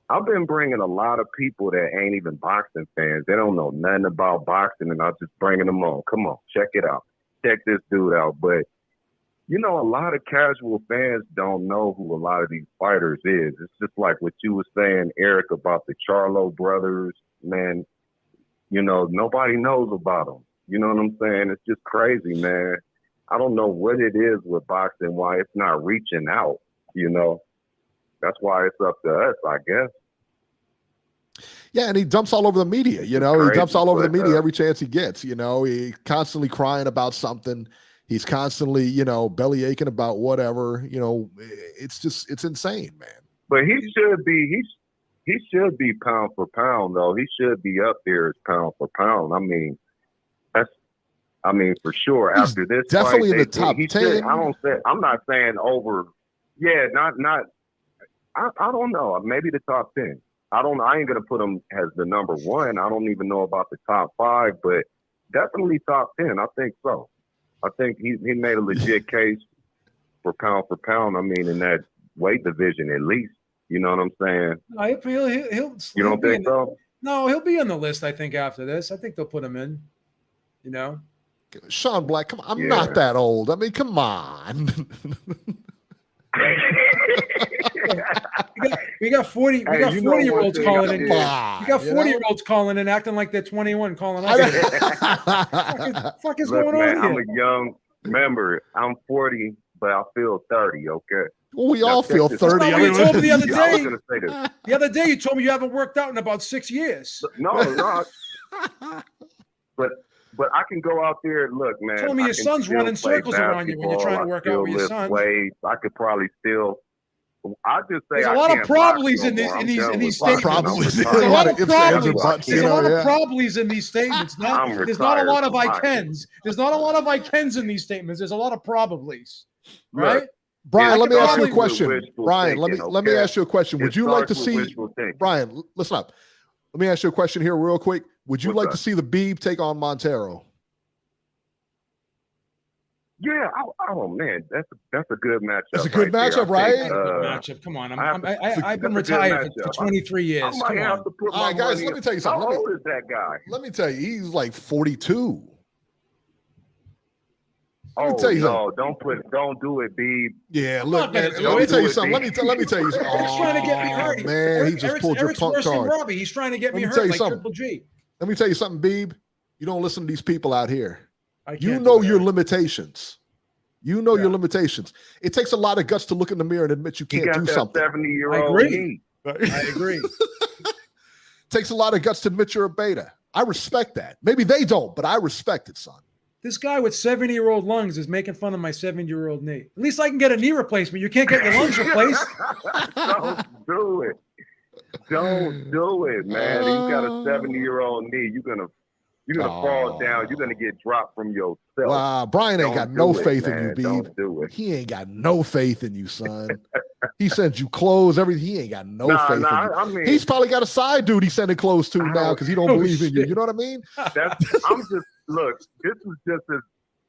I've been bringing a lot of people that ain't even boxing fans. They don't know nothing about boxing, and I'm just bringing them on. Come on, check it out. Check this dude out. But, you know, a lot of casual fans don't know who a lot of these fighters is. It's just like what you were saying, Eric, about the Charlo brothers. Man, you know, nobody knows about them. You know what I'm saying? It's just crazy, man. I don't know what it is with boxing, why it's not reaching out, you know. That's why it's up to us, I guess. Yeah, and he dumps all over the media, you know. He dumps all over the media every chance he gets, you know. He's constantly crying about something. He's constantly, you know, belly aching about whatever, you know. It's insane, man. But he should be pound for pound, though. He should be up there as pound for pound. I mean, for sure. He's after this definitely fight, in the top 10. I'm not saying over. Yeah, not. I don't know. Maybe the top 10. I ain't gonna put him as the number one. I don't even know about the top 5, but definitely top 10. I think so. I think he made a legit case for pound. I mean, in that weight division, at least. You know what I'm saying? No, he'll you don't think so? No, he'll be on the list. I think after this, I think they'll put him in. You know, Sean Black. Come on, I'm not that old. I mean, come on. we got 40. We got 40-year-olds calling in. We got 40-year-olds calling in, acting like they're 21, calling us. Fuck is going on here? I'm a young member. I'm 40, but I feel 30. Okay. Well, we all feel 30. You told me the other I day. was gonna say this. The other day, you told me you haven't worked out in about 6 years. No. But I can go out there and look, man. You told me your son's running circles around you when you're trying to work out with your son. I could probably still. I just say there's a lot of probablys in these statements. There's a lot of probablys in these statements. There's not a lot of I cans. There's not a lot of I cans in these statements. There's a lot of probablys. Right? Brian, let me ask you a question. Brian, let me ask you a question. Would you like to see Brian? Listen up. Let me ask you a question here, real quick. Would you like to see the Beeb take on Montero? Yeah. Oh man, that's a good matchup. It's a good matchup, right? Good matchup. Come on, I've been retired for 23 years. I might have to put all right, guys. Let me tell you something. How old is that guy? Let me tell you, he's like 42. Oh no! Don't do it, Beeb. Yeah, look, man, let me tell you something. Let me tell you something. He's trying to get me hurt. Man, he just pulled your punk card. Robbie. He's trying to get me hurt like Triple G. Let me tell you something, Beeb. You don't listen to these people out here. You know your limitations. You know your limitations. It takes a lot of guts to look in the mirror and admit you can't do something. 70-year-old. I agree. Takes a lot of guts to admit you're a beta. I respect that. Maybe they don't, but I respect it, son. This guy with 70-year-old lungs is making fun of my 70-year-old knee. At least I can get a knee replacement. You can't get your lungs replaced. Don't do it. Don't do it, man. You got a 70-year-old knee. You're gonna fall down. You're gonna get dropped from yourself. Wow, Brian ain't got no faith in you, Beeb. Don't do it. He ain't got no faith in you, son. He sends you clothes, everything. He ain't got no faith in you. I mean, he's probably got a side dude he's sending clothes to now because he don't believe in you. You know what I mean? Look, this is just as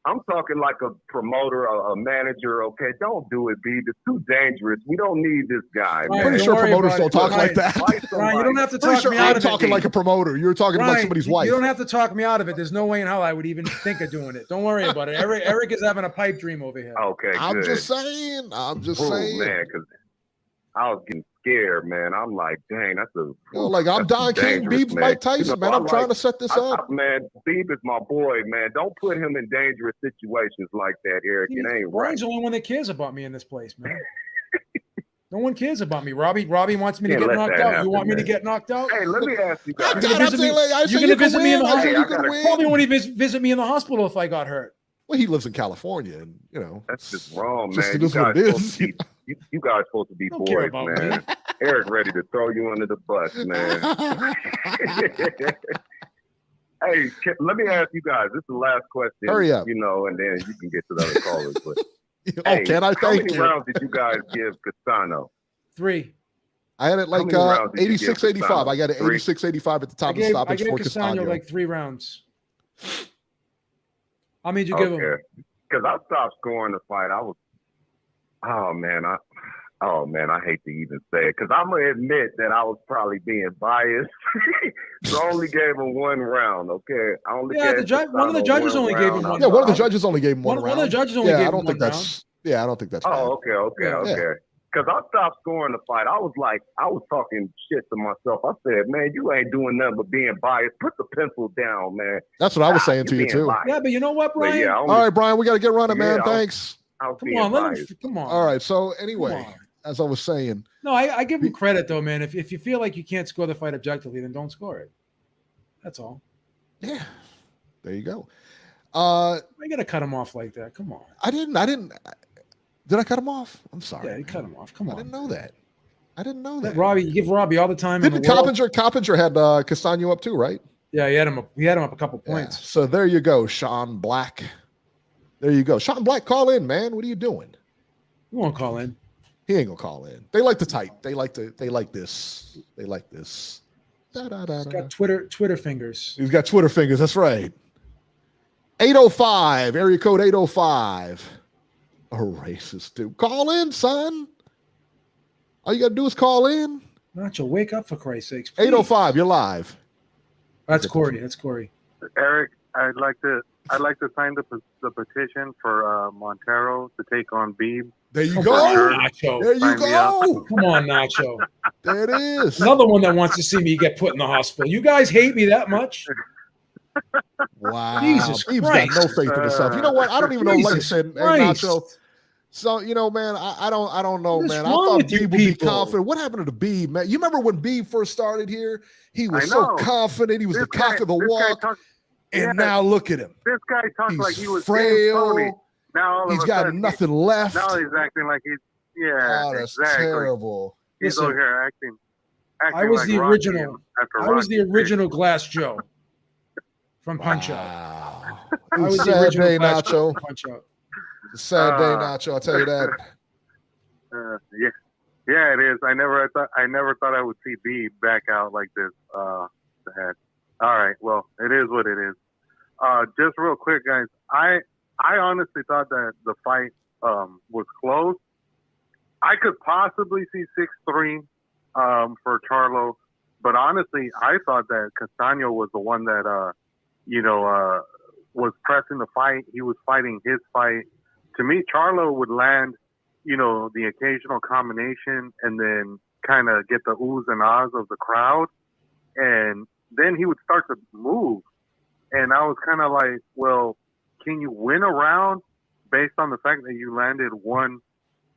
I'm talking like a promoter, a manager. Okay, don't do it, Beeb. It's too dangerous. We don't need this guy. I'm pretty sure promoters don't talk like that. Brian, you don't have to talk me out of it. I'm talking like a promoter. You're talking about somebody's wife. You don't have to talk me out of it. There's no way in hell I would even think of doing it. Don't worry about it. Eric is having a pipe dream over here. Okay, I'm just saying. I'm just saying, man, because I was getting scared, man. I'm like, dang, that's I'm Don King, Beeb's Mike Tyson, man. I'm trying to set this up. Man, Beeb is my boy, man. Don't put him in dangerous situations like that, Eric. It ain't right. Brian's the only one that cares about me in this place, man. No one cares about me. Robbie wants me to get knocked out. You want me to get knocked out? Hey, let me ask you guys. You're going to visit me in the hospital? Probably won't even visit me in the hospital if I got hurt. Well, he lives in California, and that's just wrong, man. It is what it is. You guys supposed to be boys, man. Eric ready to throw you under the bus, man. Hey, let me ask you guys. This is the last question. Hurry up. And then you can get to the other callers. But can I thank you? How many rounds did you guys give Castano? 3. I had it like 86, 85. I got it 86, 85 at the top of the stoppage for Castano. Like 3 rounds. How many did you give him? Because I stopped scoring the fight. I was, I hate to even say it because I'm gonna admit that I was probably being biased. So I only gave him 1 round. Okay, I only one of the judges only gave him 1 round. Yeah, one of the judges only gave him 1 round. One of the judges only gave him 1 round. I don't think that's. Oh, okay. Because I stopped scoring the fight. I was talking shit to myself. I said, man, you ain't doing nothing but being biased. Put the pencil down, man. That's what I was saying to you, too. Biased. Yeah, but you know what, Brian? All right, Brian, we got to get running, man. Thanks. Come on. All right, so anyway, as I was saying. No, I give him credit, though, man. If you feel like you can't score the fight objectively, then don't score it. That's all. Yeah. There you go. I got to cut him off like that. Come on. I didn't. Did I cut him off? I'm sorry. Yeah, you cut him off. Come on. I didn't know that. Robbie, you give Robbie all the time. Didn't Coppinger had Castano up too, right? Yeah, he had him up a couple points. Yeah. So there you go, Sean Black. There you go. Sean Black, call in, man. What are you doing? You won't call in. He ain't gonna call in. They like to type. They like this. He's got Twitter fingers. He's got Twitter fingers. That's right. 805, area code 805. A racist dude. Call in, son. All you gotta do is call in. Nacho, wake up for Christ's sakes. Please. 805, you're live. That's Corey. Eric, I'd like to sign the petition for Montero to take on Beeb. There you go. Nacho. There you go. Come on, Nacho. There it is. Another one that wants to see me get put in the hospital. You guys hate me that much? Wow. Jesus Beeb's Christ. got no faith in himself. You know what? I don't even know. Like I said, hey, Christ. Nacho. So, you know, man, I don't know, What's man. I wrong thought with you Beeb would be people? confident. What happened to the Beeb, man? You remember when Beeb first started here? He was I so know. confident. He was the cock of the walk. Yeah. And now look at him. This guy talks He's like he was frail. Tony. Now all He's of a got sudden, nothing left. Now he's acting like he's Oh, that's terrible. He's over here acting I was like the Rocky original. after I was the Rocky. original Glass Joe from Punch Out. Wow. I was the Sad original day, Glass Joe Nacho. from Punch Out. Sad day, Nacho. I'll tell you that. Yeah, it is. I never thought I would see B back out like this. Sad. All right, well, it is what it is. Just real quick, guys. I honestly thought that the fight was close. I could possibly see 6-3 for Charlo, but honestly, I thought that Castano was the one that was pressing the fight. He was fighting his fight. To me, Charlo would land, the occasional combination and then kind of get the oohs and ahs of the crowd, and then he would start to move. And I was kind of like, well, can you win a round based on the fact that you landed one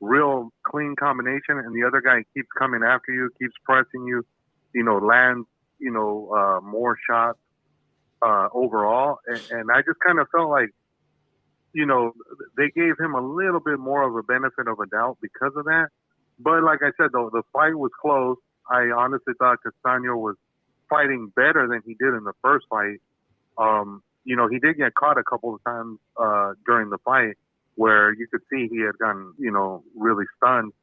real clean combination and the other guy keeps coming after you, keeps pressing you, lands, more shots overall. And I just kind of felt like, they gave him a little bit more of a benefit of a doubt because of that. But like I said, though, the fight was close. I honestly thought Castano was fighting better than he did in the first fight. He did get caught a couple of times during the fight where you could see he had gotten, really stunned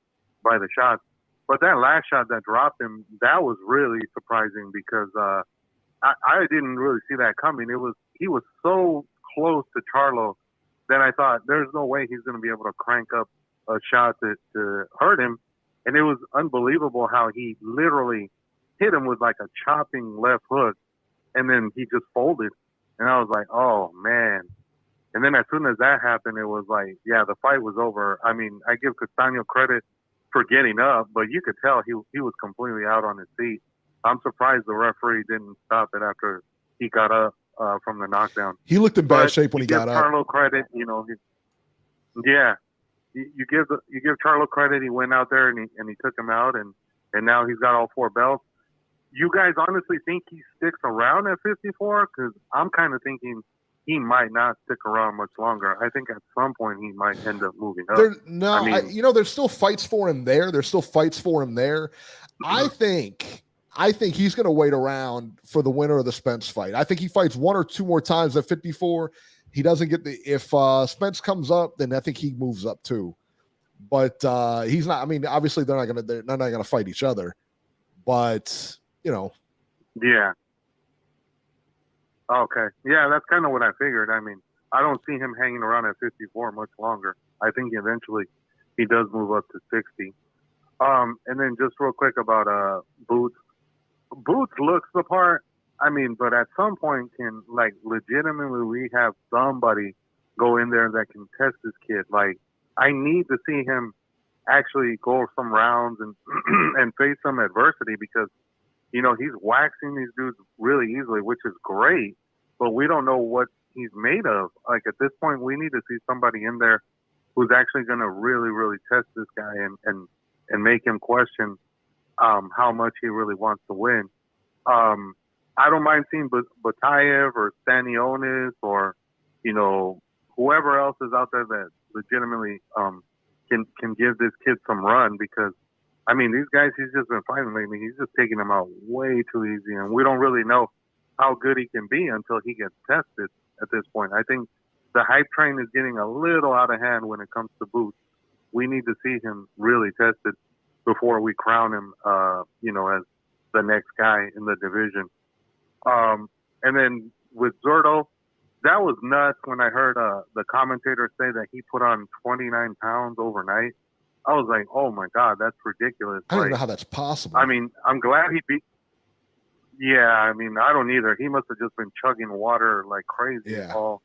by the shots. But that last shot that dropped him, that was really surprising because I didn't really see that coming. He was so close to Charlo that I thought there's no way he's going to be able to crank up a shot to hurt him. And it was unbelievable how he literally hit him with like a chopping left hook, and then he just folded. And I was like, oh, man. And then as soon as that happened, it was like, yeah, the fight was over. I mean, I give Castano credit for getting up, but you could tell he was completely out on his feet. I'm surprised the referee didn't stop it after he got up from the knockdown. He looked in bad shape when he got up. Charlo credit, you give Charlo credit. He went out there and he took him out, and now he's got all 4 belts. You guys honestly think he sticks around at 54? Because I'm kind of thinking he might not stick around much longer. I think at some point he might end up moving up. There's still fights for him there. I think he's going to wait around for the winner of the Spence fight. I think he fights 1 or 2 more times at 54. He doesn't get if Spence comes up, then I think he moves up too. But he's not. I mean, obviously they're not going to fight each other. But yeah. Okay. Yeah, that's kind of what I figured. I mean, I don't see him hanging around at 54 much longer. I think eventually he does move up to 60. And then just real quick about Boots. Boots looks the part. I mean, but at some point can legitimately we have somebody go in there that can test this kid. Like, I need to see him actually go some rounds and and face some adversity because he's waxing these dudes really easily, which is great, but we don't know what he's made of. Like, at this point, we need to see somebody in there who's actually going to really, really test this guy and make him question how much he really wants to win. I don't mind seeing Batayev or Stanionis or, whoever else is out there that legitimately can give this kid some run because, I mean, these guys he's just been fighting lately, he's just taking them out way too easy, and we don't really know how good he can be until he gets tested at this point. I think the hype train is getting a little out of hand when it comes to Boots we need to see him really tested before we crown him, as the next guy in the division. And then with Zurdo, that was nuts when I heard the commentator say that he put on 29 pounds overnight. I was like, oh my God, that's ridiculous. I don't even know how that's possible. I mean, I'm glad he beat. Yeah, I mean, I don't either. He must have just been chugging water like crazy all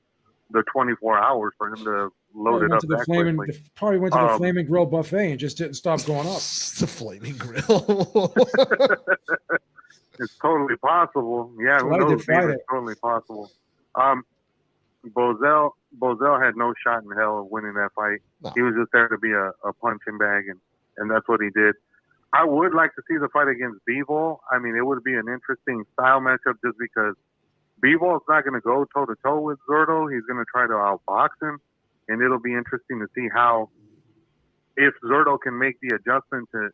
the 24 hours for him to load it up that quickly. Probably went to the Flaming Grill buffet and just didn't stop going up. The Flaming Grill. It's totally possible. Yeah, who knows? It's totally possible. Boesel had no shot in hell of winning that fight. No. He was just there to be a punching bag, and that's what he did. I would like to see the fight against Boesel. I mean, it would be an interesting style matchup just because Boesel's not going to go toe-to-toe with Zurdo. He's going to try to outbox him, and it'll be interesting to see if Zurdo can make the adjustment to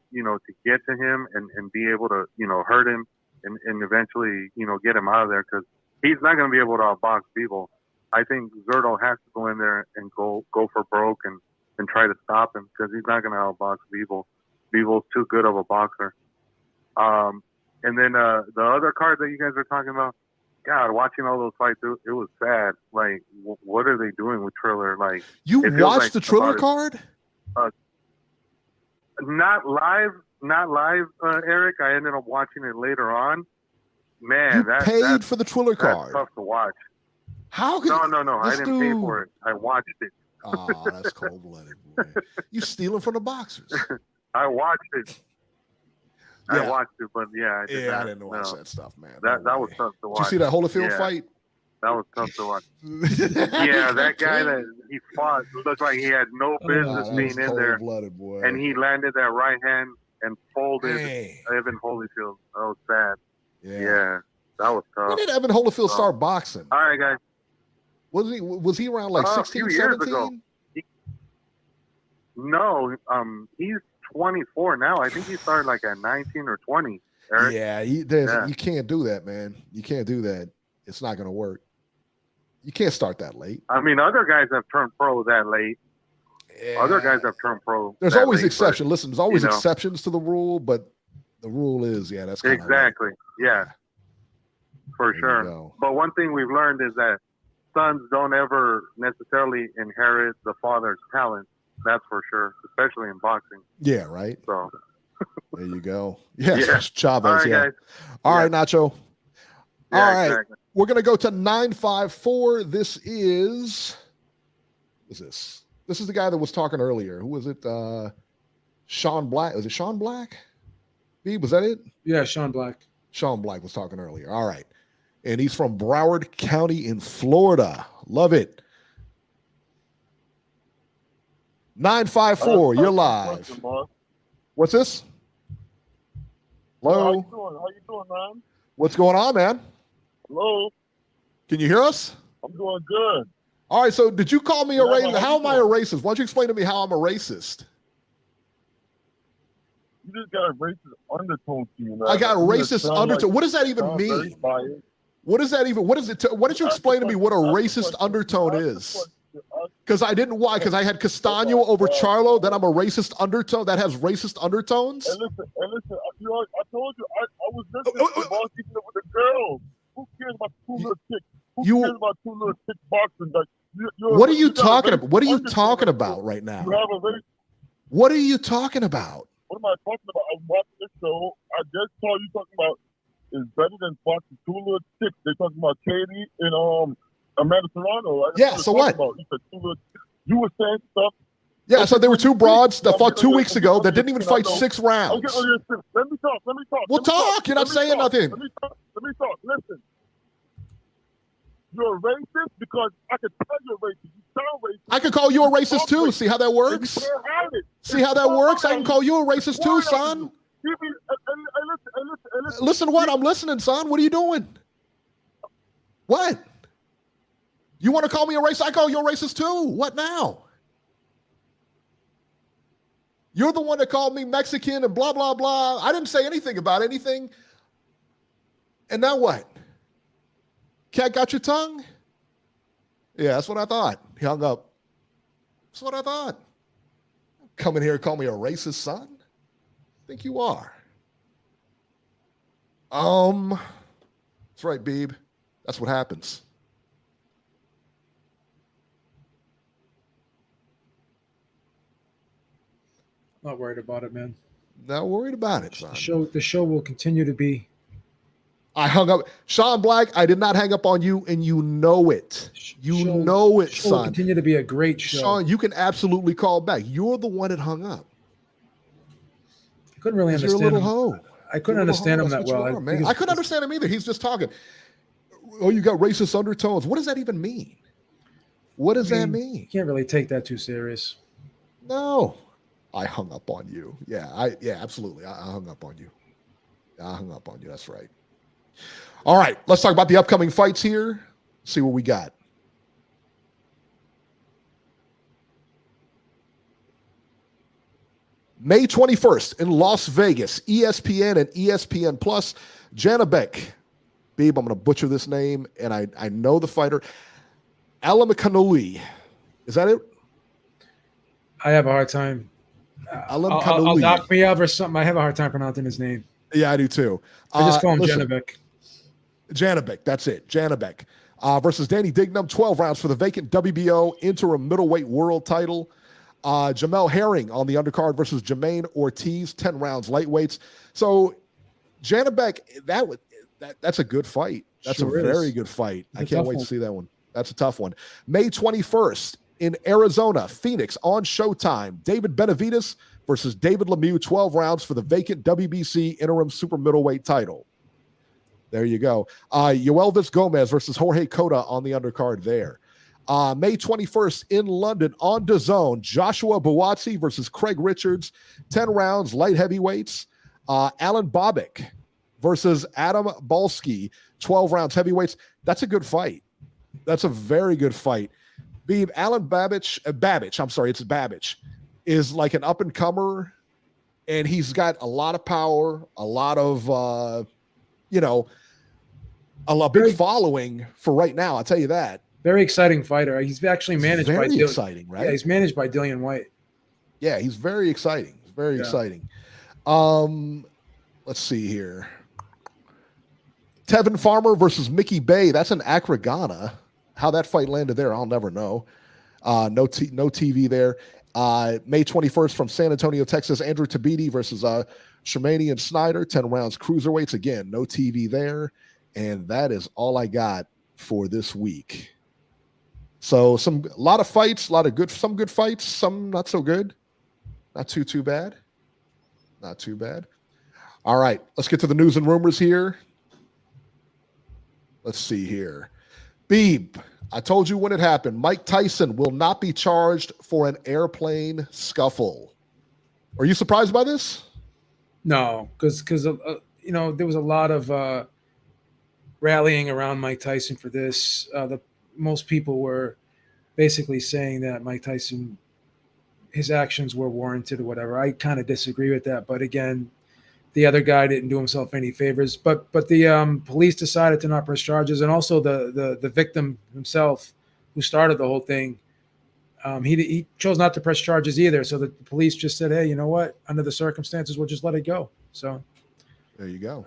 get to him and be able to, hurt him and eventually, get him out of there, because he's not going to be able to outbox Boesel. I think Zurdo has to go in there and go for broke and try to stop him, because he's not going to outbox Boesel. Boesel's too good of a boxer. And then the other card that you guys are talking about, God, watching all those fights, it was sad. Like, what are they doing with Triller? Like, you watched the Triller card? Not live, Eric. I ended up watching it later on. Man, you paid for the Triller card. That's tough to watch. How could No. I didn't pay for it. I watched it. Oh, that's cold-blooded, boy. You stealing from the boxers. I watched it. Yeah. I watched it, but I didn't watch that stuff, man. That was tough to watch. Did you see that Holyfield fight? That was tough to watch. Yeah, that guy that he fought looked like he had no business being in there. Boy. And he landed that right hand and folded Evan Holyfield. That was sad. Yeah, that was tough. When did Evan Holyfield start boxing? All right, guys. Was he around like 16, 17? No, he's 24 now. I think he started like at 19 or 20. Eric. Yeah, you can't do that, man. You can't do that. It's not going to work. You can't start that late. I mean, other guys have turned pro that late. Yeah. Other guys have turned pro. There's always exceptions. Listen, there's always exceptions to the rule, but the rule is, that's kind exactly. Yeah, for sure. But one thing we've learned is that sons don't ever necessarily inherit the father's talent. That's for sure, especially in boxing. Yeah, right. So there you go. Yes, Chavez. All right, guys. All right, Nacho. Yeah, all right. Exactly. We're going to go to 954. This is the guy that was talking earlier. Who was it? Sean Black. Was it Sean Black? Was that it? Yeah, Sean Black. Sean Black was talking earlier. All right. And he's from Broward County in Florida. Love it. 954, you're live. What's this? Hello? How you doing, man? What's going on, man? Hello? Can you hear us? I'm doing good. All right, so did you call me a racist? How am I a racist? Why don't you explain to me how I'm a racist? You just got a racist undertone to you, man. I got a racist undertone. What does that even mean? What does that even, what is it? Why don't you explain to me what a racist undertone is? Because I didn't, why? Because I had Castano over Charlo, then I'm a racist undertone that has racist undertones? And listen, I told you, I was listening to boss keeping up with the girls. Who cares about two little chicks? Who cares about two little chicks boxing? Like, what are you talking about? What are you talking about right now? You have a race. What are you talking about? What am I talking about? I'm watching this show. I just saw you talking about is better than boxing two little chicks. They're talking about Katie and Amanda Serrano. Yeah, so what? You were saying stuff. Yeah, so there were two broads that fought 2 weeks ago that didn't even fight 6 rounds. Okay, let me talk. We'll talk. You're not saying nothing. Let me talk. Listen. You're a racist because I can tell you're racist. You sound racist. I can call you a racist too. See how that works? See how that works? I can call you a racist too, son. Listen what? I'm listening, son. What are you doing? What? You want to call me a racist? I call you a racist too. What now? You're the one that called me Mexican and blah, blah, blah. I didn't say anything about anything. And now what? Cat got your tongue? Yeah, that's what I thought. He hung up. That's what I thought. Come in here and call me a racist, son? I think you are. That's right, Beeb. That's what happens. Not worried about it, man. Not worried about it, son. The show will continue to be. I hung up. Sean Black, I did not hang up on you, and you know it. You know it, show will son. continue to be a great show. Sean, you can absolutely call back. You're the one that hung up. I couldn't really understand you're a little him. hoe. I couldn't understand him that well. I couldn't understand him either. He's just talking. Oh, you got racist undertones. What does that even mean? What does that mean? You can't really take that too serious. No. I hung up on you. Yeah, absolutely. I hung up on you. I hung up on you. That's right. All right, let's talk about the upcoming fights here. See what we got. May 21st in Las Vegas, ESPN and ESPN Plus. Janabek. Beeb, I'm going to butcher this name, and I know the fighter. Alamakanuli. Is that it? I have a hard time. I'll knock me out or something. I have a hard time pronouncing his name. Yeah, I do too. I just call him Janabek. Janabek, that's it. Janabek versus Danny Dignam, 12 rounds for the vacant WBO interim middleweight world title. Jamel Herring on the undercard versus Jermaine Ortiz, 10 rounds lightweights. So Janabek, that's a good fight. That's a very good fight. I can't wait to see that one. That's a tough one. May 21st in Arizona, Phoenix on Showtime. David Benavidez versus David Lemieux, 12 rounds for the vacant WBC interim super middleweight title. There you go. Yoelvis Gomez versus Jorge Cota on the undercard there. May 21st in London on DAZN, Joshua Buatsi versus Craig Richards, 10 rounds, light heavyweights. Alan Bobick versus Adam Balski, 12 rounds heavyweights. That's a good fight. That's a very good fight. Beeb, Alan Babbage, it's Babbage, is like an up-and-comer, and he's got a lot of power, a lot of, a big following for right now, I'll tell you that. Very exciting fighter. He's actually managed by exciting, right? Yeah, he's managed by Dillian White. Yeah, he's very exciting. He's very exciting. Let's see here. Tevin Farmer versus Mickey Bay. That's an Acragana. How that fight landed there, I'll never know. No TV there. May 21st from San Antonio, Texas, Andrew Tabiti versus Shermanian Snyder, 10 rounds cruiserweights. Again, no TV there. And that is all I got for this week. So a lot of fights, some good fights, some not so good. Not too bad. Not too bad. All right, let's get to the news and rumors here. Let's see here. Beeb, I told you when it happened. Mike Tyson will not be charged for an airplane scuffle. Are you surprised by this? No, because there was a lot of rallying around Mike Tyson for this. Most people were basically saying that Mike Tyson, his actions were warranted or whatever. I kind of disagree with that, but again, the other guy didn't do himself any favors. But the police decided to not press charges, and also the victim himself, who started the whole thing, he chose not to press charges either. So the police just said, "Hey, you know what? Under the circumstances, we'll just let it go." So there you go.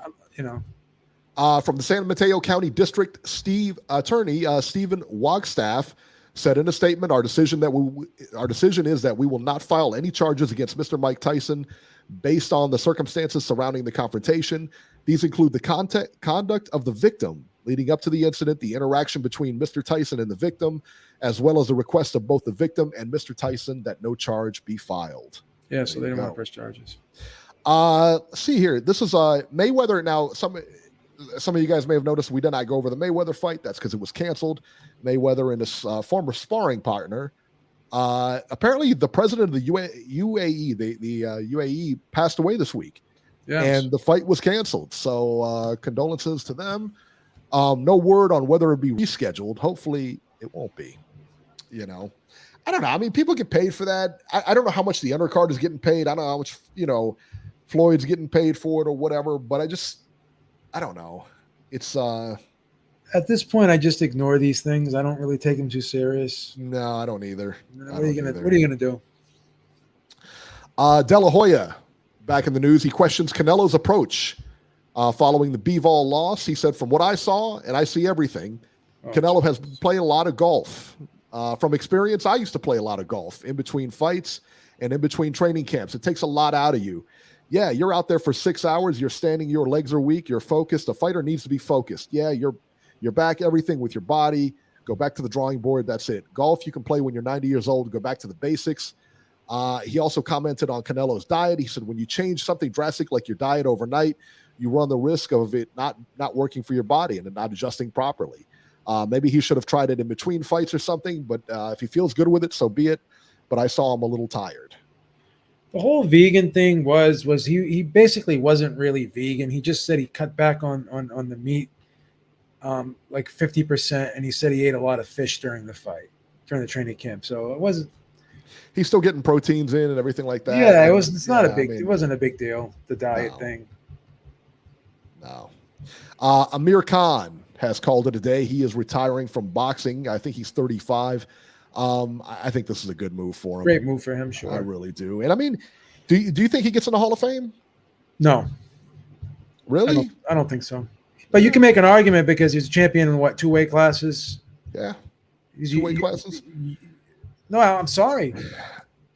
From the San Mateo County District Attorney Stephen Wagstaff said in a statement, our decision is that we will not file any charges against Mr. Mike Tyson based on the circumstances surrounding the confrontation. These include the conduct of the victim leading up to the incident, the interaction between Mr. Tyson and the victim, as well as the request of both the victim and Mr. Tyson that no charge be filed. Yeah, so they don't want to press charges. See here, this is Mayweather. Now, some of you guys may have noticed we did not go over the Mayweather fight. That's because it was canceled. Mayweather and his former sparring partner. Apparently, the president of the UAE, the UAE, passed away this week, and the fight was canceled. So condolences to them. No word on whether it'll be rescheduled. Hopefully, it won't be. I don't know. I mean, people get paid for that. I don't know how much the undercard is getting paid. I don't know how much Floyd's getting paid for it or whatever. But I don't know. It's at this point, I just ignore these things. I don't really take them too serious. No, I don't either. What are you gonna do? De La Hoya, back in the news, he questions Canelo's approach following the Bivol loss. He said, from what I saw, and I see everything, Canelo has played a lot of golf. From experience, I used to play a lot of golf in between fights and in between training camps. It takes a lot out of you. Yeah, you're out there for 6 hours. You're standing, your legs are weak. You're focused. A fighter needs to be focused. Yeah, you're back, everything with your body. Go back to the drawing board. That's it. Golf, you can play when you're 90 years old. Go back to the basics. He also commented on Canelo's diet. He said, when you change something drastic like your diet overnight, you run the risk of it not working for your body and not adjusting properly. Maybe he should have tried it in between fights or something, but if he feels good with it, so be it. But I saw him a little tired. The whole vegan thing was he basically wasn't really vegan. He just said he cut back on the meat like 50%, and he said he ate a lot of fish during the fight, during the training camp. So it wasn't. He's still getting proteins in and everything like that. Yeah, it was. It's not a big. It wasn't a big deal. The diet thing. No. Amir Khan has called it a day. He is retiring from boxing. I think he's 35. I think this is a good move for him. Great move for him, sure. I really do. And I mean, do you think he gets in the Hall of Fame? No. Really? I don't think so. But you can make an argument because he's a champion in what, 2 weight classes? Yeah. 2 weight classes? No, I'm sorry.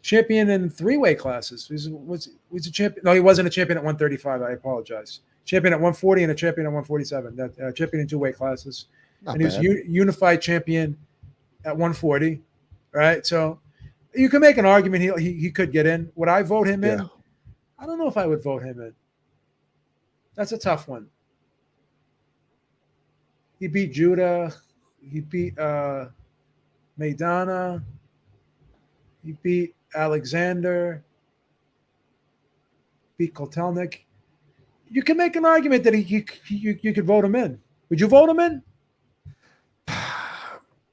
Champion in 3 weight classes. Was a champion? No, he wasn't a champion at 135. I apologize. Champion at 140 and a champion at 147. That champion in 2 weight classes. Not and he was unified champion at 140. Right. So you can make an argument he could get in. Would I vote him in? I don't know if I would vote him in. That's a tough one. He beat Judah. He beat Maidana. He beat Alexander. Beat Kotelnik. You can make an argument that you could vote him in. Would you vote him in?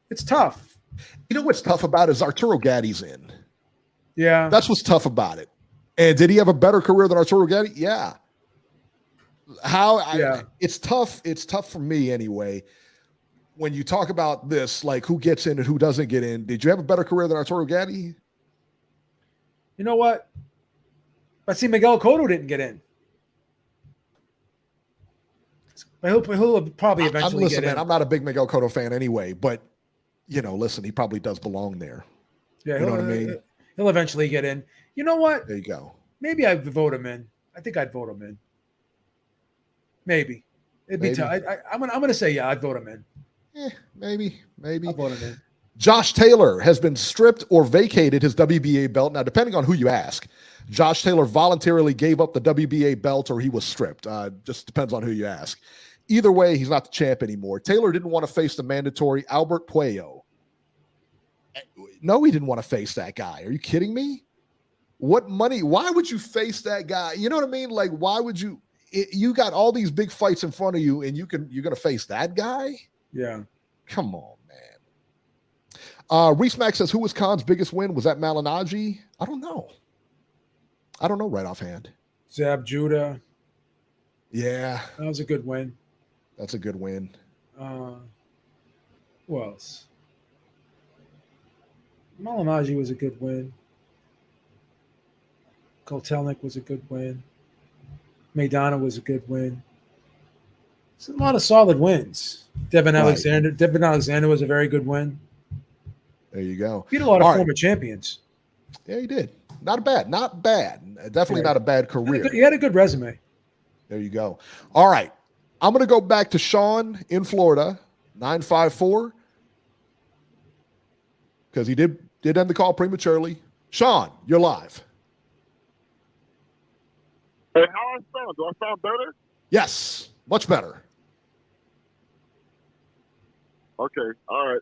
It's tough. You know what's tough about it is Arturo Gati's in. Yeah. That's what's tough about it. And did he have a better career than Arturo Gatti? Yeah. It's tough. It's tough for me anyway. When you talk about this, like who gets in and who doesn't get in, did you have a better career than Arturo Gatti? You know what? But see, Miguel Cotto didn't get in. He'll probably eventually get in. Man, I'm not a big Miguel Cotto fan anyway, but listen, he probably does belong there. Yeah, you know what I mean? He'll eventually get in. You know what? There you go. Maybe I'd vote him in. I think I'd vote him in. Maybe. It'd be tough. I'm gonna say yeah, I'd vote him in. Maybe. I'll vote him in. Josh Taylor has been stripped or vacated his WBA belt. Now, depending on who you ask, Josh Taylor voluntarily gave up the WBA belt or he was stripped. Just depends on who you ask. Either way, he's not the champ anymore. Taylor didn't want to face the mandatory Albert Puello. No, he didn't want to face that guy. Are you kidding me? What money? Why would you face that guy? You know what I mean? Like, why would you? You got all these big fights in front of you, and you're going to face that guy? Yeah. Come on, man. Reese Mack says, who was Khan's biggest win? Was that Malignaggi? I don't know right offhand. Zab Judah. Yeah. That was a good win. That's a good win. Who else? Malignaggi was a good win. Kotelnik was a good win. Maidana was a good win. It's a lot of solid wins. Devin Alexander was a very good win. There you go. Beat a lot of former champions. Yeah, he did. Not bad. Definitely not a bad career. He had a good resume. There you go. All right. I'm going to go back to Sean in Florida, 954, because he did end the call prematurely. Sean, you're live. Hey, how I sound? Do I sound better? Yes, much better. Okay, all right.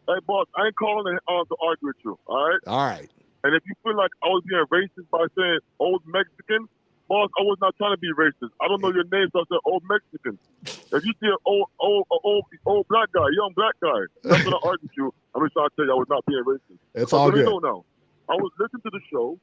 Hey, boss, I ain't calling to argue with you, all right? All right. And if you feel like I was being racist by saying old Mexican, boss, I was not trying to be racist. I don't know your name, so I said old Mexican. If you see an old black guy, young black guy, that's going to argue with you. I'm just trying to tell you I was not being racist. It's all good. Now. I was listening to the show,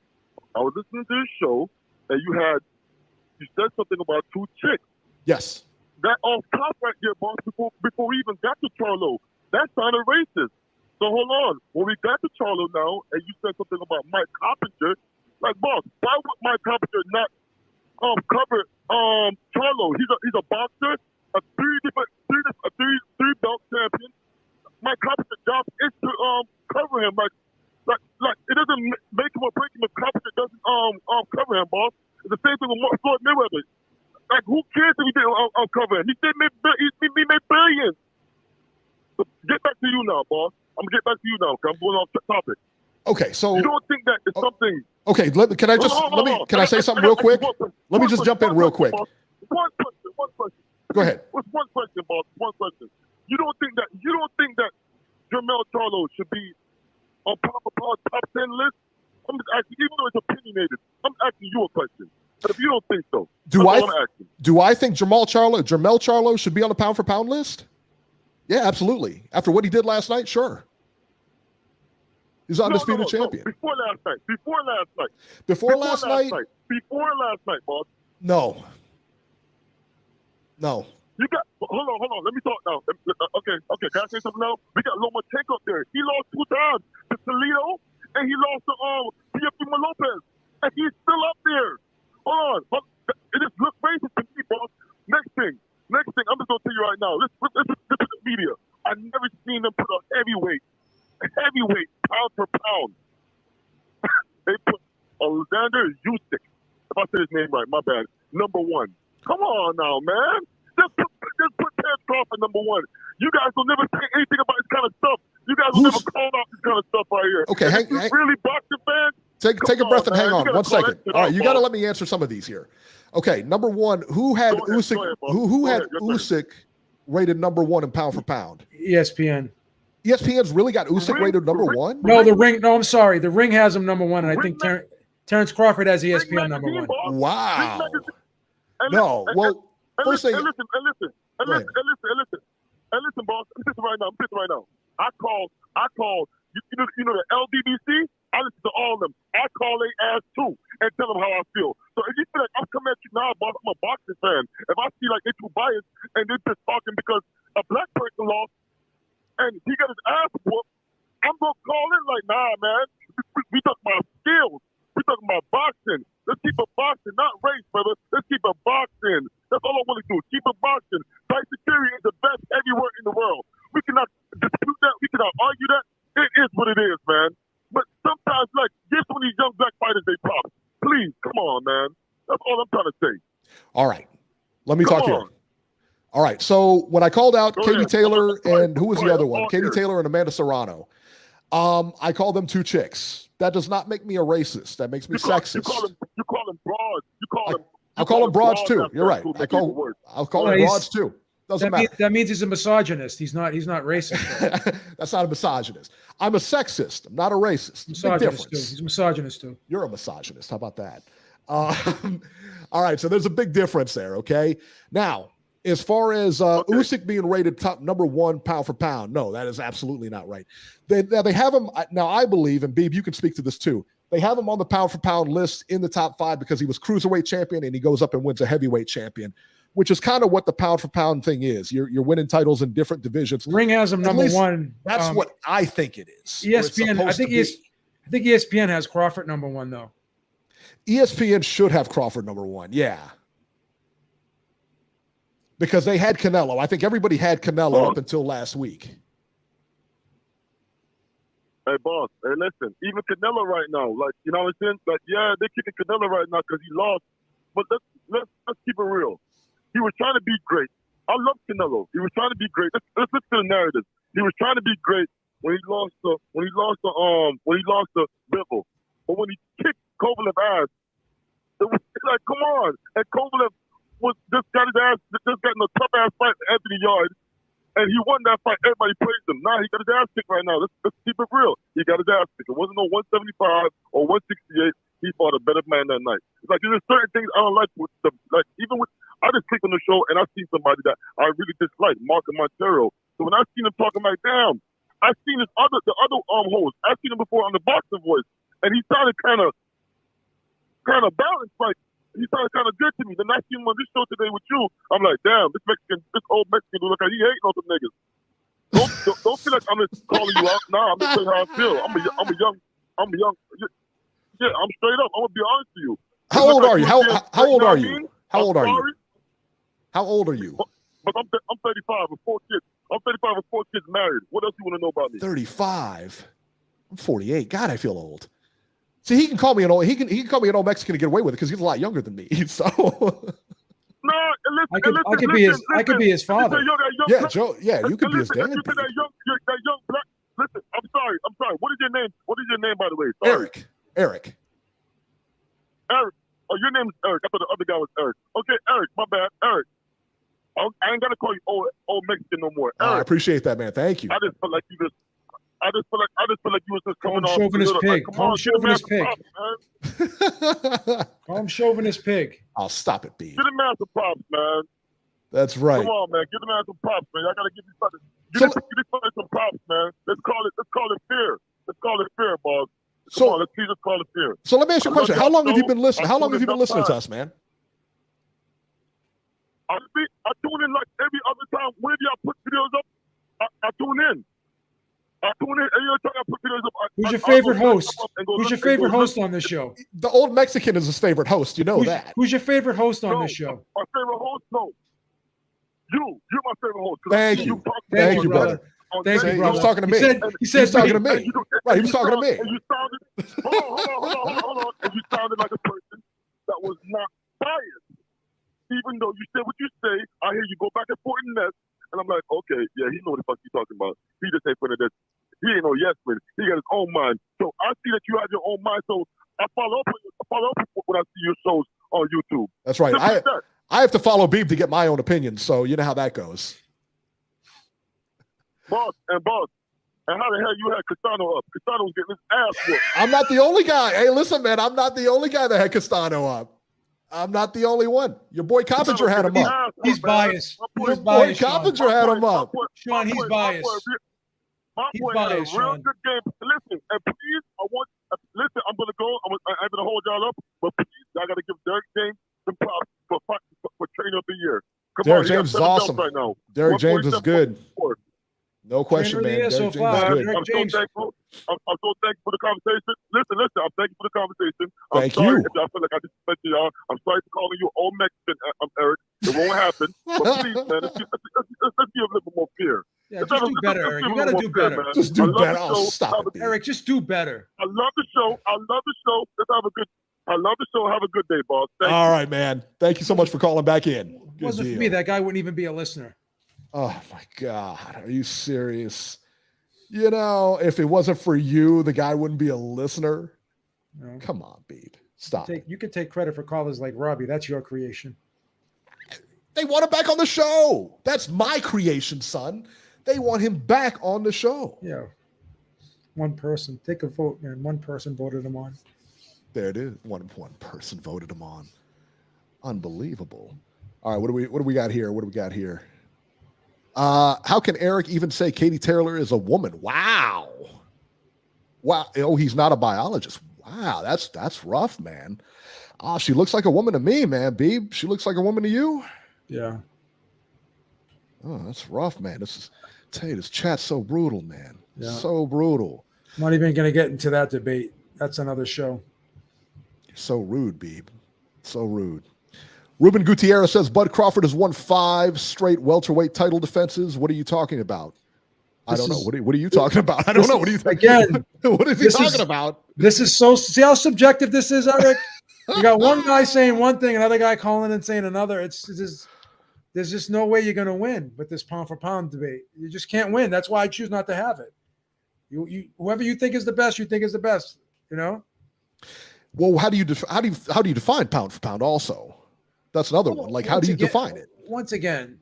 and you said something about 2 chicks. Yes. That off top right there, boss, before we even got to Charlo, that sounded racist. So hold on. When we got to Charlo now, and you said something about Mike Coppinger, Like, boss, why would my competitor not cover Charlo? He's a boxer, a three belt champion. My competitor job is to cover him. Like it doesn't make him or break him if competitor doesn't cover him, boss. It's the same thing with Floyd Mayweather. Like, who cares if he didn't cover him? He made billions. So get back to you now, boss. I'm gonna get back to you now. I'm going off the topic. Okay, so you don't think that it's something? Okay, can I say something real quick? Let me just jump in real quick. One question. Go ahead. What's one question, boss? One question. You don't think that Jermell Charlo should be on top top 10 list? I'm just asking, even though it's opinionated, I'm asking you a question. But if you don't think so, do I think Jermell Charlo should be on the pound for pound list? Yeah, absolutely. After what he did last night, sure. He's undisputed champion. Before last night. Before last night, boss. No. You got hold on. Let me talk now. Okay. Can I say something now? We got Lomachenko up there. He lost 2 times to Toledo, and he lost to Teofimo Lopez, and he's still up there. Hold on. It just looks racist to me, boss. Next thing. I'm just gonna tell you right now. This is the media. I've never seen them put a heavyweight, pound for pound. They put Alexander Usyk. If I say his name right, my bad. Number 1. Come on now, man. Just put Terence Crawford number 1. You guys will never say anything about this kind of stuff. You guys will never call out this kind of stuff right here. Okay, really boxing fans? Take a breath and hang on 1 second. All right, you got to let me answer some of these here. Okay, number 1, who had Usyk? Who had Usyk rated number 1 in pound for pound? ESPN. ESPN's really got Usyk rated number 1? No, the Ring. No, I'm sorry. The Ring has him number 1, and I think Terence Crawford has ESPN number 1. Wow. No, well, first thing. Listen, boss. Listen right now. I call. You know the LDBC. I listen to all of them. I call their ass too and tell them how I feel. So if you feel like I'm coming at you now, boss, I'm a boxing fan. If I see like they're too biased and they're just talking because a black person lost and he got his ass whooped, I'm gonna call in like, nah, man. We talking about skills. We talking about boxing. Let's keep it boxing, not race, brother. Let's keep it boxing. That's all I want to do. Keep it boxing. Tyson Fury is the best heavyweight in the world. We cannot dispute that. We cannot argue that. It is what it is, man. But sometimes, like, give some of these young black fighters they props. Please, come on, man. That's all I'm trying to say. All right. Let me talk here. All right. So when I called out Katie Taylor and who was the other one? Katie Taylor and Amanda Serrano. I called them 2 chicks. That does not make me a racist. That makes me sexist. You call them broads. I'll call them broads too. You're right. I'll call them broads too. Doesn't matter. That means he's a misogynist. He's not racist. That's not a misogynist. I'm a sexist. I'm not a racist. Misogynist too. He's a misogynist too. You're a misogynist. How about that? All right. So there's a big difference there. Okay. Now, as far as Usyk being rated top number 1 pound for pound, no, that is absolutely not right. They have him now. I believe, and Beeb, you can speak to this too. They have him on the pound for pound list in the top 5 because he was cruiserweight champion and he goes up and wins a heavyweight champion, which is kind of what the pound for pound thing is. You're winning titles in different divisions. Ring has him number 1. That's what I think it is. ESPN. I think ESPN has Crawford number 1 though. ESPN should have Crawford number 1. Yeah. Because they had Canelo. I think everybody had Canelo up until last week. Hey, boss. Hey, listen. Even Canelo right now, like, you know what I'm saying? Like, yeah, they're kicking Canelo right now because he lost. But let's keep it real. He was trying to be great. I love Canelo. He was trying to be great. Let's look to the narrative. He was trying to be great when he lost to Bivol. But when he kicked Kovalev ass, it was like, come on. And Kovalev just got in a tough ass fight with Anthony Yarde, and he won that fight. Everybody praised him. Now he got his ass kicked right now. Let's keep it real. He got his ass kicked. It wasn't no 175 or 168. He fought a better man that night. It's like there's certain things I don't like even with I just clicked on the show and I seen somebody that I really dislike, Montero. So when I seen him talking like, damn, I seen the other host. I seen him before on the Boxing Voice, and he sounded kind of balanced, like. He sounded kind of good to me. Then I seen him on this show today with you. I'm like, damn, this old Mexican look like he hating on some niggas. Don't feel like I'm just calling you out. Nah, I'm just saying how I feel. I'm a young. Yeah, I'm straight up. I'm gonna be honest with you. How old are you? How old are You know what I you? mean? How I'm old are you? sorry, How old are you? But I'm 35 with 4 kids. I'm 35 with 4 kids married. What else you want to know about me? 35. I'm 48. God, I feel old. See, he can call me an old. He can call me an old Mexican to get away with it because he's a lot younger than me. So. No, I could be his father. Yeah, Joe. Yeah, you could be his dad. You said that young black. Listen, I'm sorry. What is your name? What is your name, by the way? Sorry. Eric. Oh, your name is Eric. I thought the other guy was Eric. Okay, Eric. My bad, Eric. I ain't gotta call you old Mexican no more. Eric, I appreciate that, man. Thank you. I just feel like you was just coming off. Chauvinist pig. Come Call on, him chauvinist pig. Man. Call him chauvinist pig. I'll stop it, B. Give the man some props, man. That's right. Come on, man. Give the man some props, man. I gotta give you something. Give this man some props, man. Let's call it fear. Let's call it fear, boss. Come on, let's just call it fear. So let me ask you a question. How long have you been listening? How long have you been listening to us, man? I tune in like every other time. Whenever y'all put videos up, I tune in. Every other time I put videos up. Who's your favorite host? Who's your favorite host on this show? The old Mexican is his favorite host. You know that. Who's your favorite host on this show? My favorite host? No. You're my favorite host. Thank you. Thank you, brother. Thank you, brother. He was talking to me. He said talking to me. Right, he was talking to me. And you sounded, hold on. And you sounded like a person that was not biased. Even though you said what you say, I hear you go back and forth in that. And I'm like, okay, yeah, he know what the fuck he's talking about. He just ain't putting this. He ain't no yes man. He got his own mind. So I see that you have your own mind. So I follow up when I see your shows on YouTube. That's right. I have to follow Beeb to get my own opinion. So you know how that goes. Boss. And how the hell you had Castano up? Castano was getting his ass whooped. I'm not the only guy. Hey, listen, man, I'm not the only guy that had Castano up. I'm not the only one. Your boy Coppinger had him up. He's biased. Your boy Coppinger had him up. Sean, he's biased. My boy had a real good game. Listen, and please, I'm going to go. I'm going to hold y'all up. But please, I got to give Derek James some props for trainer of the year. Derek James is awesome. Right now. Derek James is good. No question, man. Derek James is good. I'm so thankful. I'm so thankful for the conversation. Listen. I'm thankful for the conversation. Thank sorry you. If y'all feel like I disrespected y'all. I'm sorry for calling you old Mexican, Eric. It won't happen. But please, man, let's give a little bit more fear. Yeah, just do better, Eric. You got to do better. Just do better. Oh, stop it, Eric, just do better. I love the show. Let's have a good. I love the show. Have a good day, boss. All right, man. Thank you so much for calling back in. If it wasn't for me, that guy wouldn't even be a listener. Oh, my God. Are you serious? You know, if it wasn't for you, the guy wouldn't be a listener. No. Come on, Beeb. Stop. You could take credit for callers like Robbie. That's your creation. They want him back on the show. That's my creation, son. They want him back on the show. Yeah. One person. Take a vote, man. One person voted him on. There it is. One person voted him on. Unbelievable. All right, what do we got here? How can Eric even say Katie Taylor is a woman? Wow. Oh, he's not a biologist. Wow, that's rough, man. Oh, she looks like a woman to me, man. Beeb, she looks like a woman to you? Yeah. Oh, that's rough, man. This chat's so brutal, man. Yeah. So brutal. I'm not even going to get into that debate. That's another show. You're so rude, Beeb. So rude. Ruben Gutierrez says Bud Crawford has won 5 straight welterweight title defenses. What are you talking about? I don't know. What are you talking about? I don't know. What are you thinking? Again, what is he talking about? This is so. See how subjective this is, Eric? You got one guy saying one thing, another guy calling and saying another. It's just there's just no way you're going to win with this pound for pound debate. You just can't win. That's why I choose not to have it. You whoever you think is the best, you think is the best. You know. Well, how do you define pound for pound? Also, that's another one. Like, how do you define it? Once again,